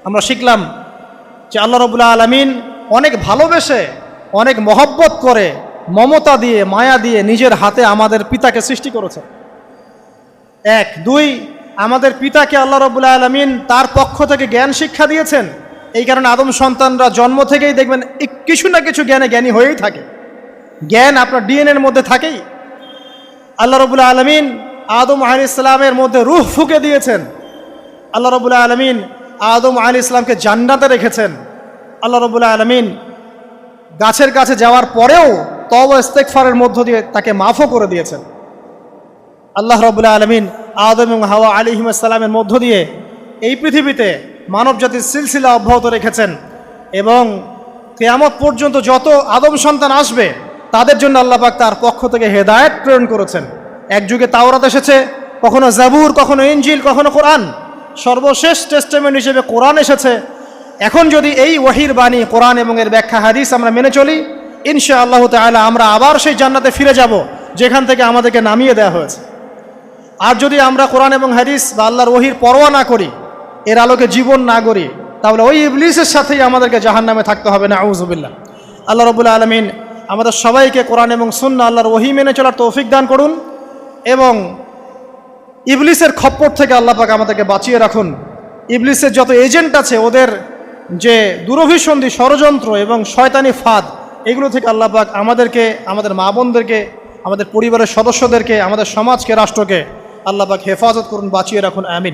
আমরা শিখলাম যে আল্লাহ রাব্বুল আলামিন অনেক ভালোবেসে, অনেক মহব্বত করে, মমতা দিয়ে, মায়া দিয়ে নিজের হাতে আমাদের পিতাকে সৃষ্টি করেছেন। এক। দুই, আমাদের পিতাকে আল্লাহ রাব্বুল আলামিন তার পক্ষ থেকে জ্ঞান শিক্ষা দিয়েছেন। এই কারণে আদম সন্তানরা জন্ম থেকেই দেখবেন কিছু না কিছু জ্ঞানে জ্ঞানী হয়েই থাকে। জ্ঞান আপনার ডিএনএর মধ্যে থাকেই। আল্লাহ রাব্বুল আলামিন আদম আলাইহিস সালামের মধ্যে রূহ ফুঁকে দিয়েছেন। আল্লাহ রাব্বুল আলামিন আদম আলাইহিস সালামকে জান্নাতে রেখেছেন। আল্লাহ রাব্বুল আলামিন গাছের কাছে যাওয়ার পরেও তওবা ইস্তেগফারের মধ্য দিয়ে তাকে মাফও করে দিয়েছেন। আল্লাহ রাব্বুল আলামিন আদম এবং হাওয়া আলাইহিস সালামের মধ্য দিয়ে এই পৃথিবীতে মানব জাতির সিলসিলা অব্যাহত রেখেছেন। এবং কিয়ামত পর্যন্ত যত আদম সন্তান আসবে তাদের জন্য আল্লাহ পাক তার পক্ষ থেকে হেদায়েত প্রেরণ করেছেন। এক যুগে তাওরাত এসেছে, কখনো জাবুর, কখনো ইনজিল, কখনো কোরআন। সর্বশেষ টেস্টামেন্ট হিসেবে কোরআন এসেছে। এখন যদি এই ওয়াহির বাণী, কোরআন এবং এর ব্যাখ্যা হাদিস আমরা মেনে চলি, ইনশাআল্লাহ তাআলা আমরা আবার সেই জান্নাতে ফিরে যাব যেখান থেকে আমাদেরকে নামিয়ে দেওয়া হয়েছে। আর যদি আমরা কোরআন এবং হাদিস বা আল্লাহর ওয়াহির পরোয়া না করি, এর আলোকে জীবন না গড়ি, তাহলে ওই ইবলিসের সাথেই আমাদেরকে জাহান্নামে থাকতে হবে, নাউযুবিল্লাহ। আল্লাহ রাব্বুল আলামিন আমাদের সবাইকে কোরআন এবং সুন্নাহ, আল্লাহর ওয়াহি মেনে চলার তৌফিক দান করুন এবং ইবলিসের খপ্পর থেকে আল্লাহ পাক আমাদেরকে বাঁচিয়ে রাখুন। ইবলিসের যত এজেন্ট আছে, ওদের যে দুরভিসন্ধি, ষড়যন্ত্র এবং শয়তানি ফাঁদ, এগুলো থেকে আল্লাহ পাক আমাদেরকে, আমাদের মা বোনদেরকে, আমাদের পরিবারের সদস্যদেরকে, আমাদের সমাজকে, রাষ্ট্রকে আল্লাহ পাক হেফাজত করুন, বাঁচিয়ে রাখুন, আমিন।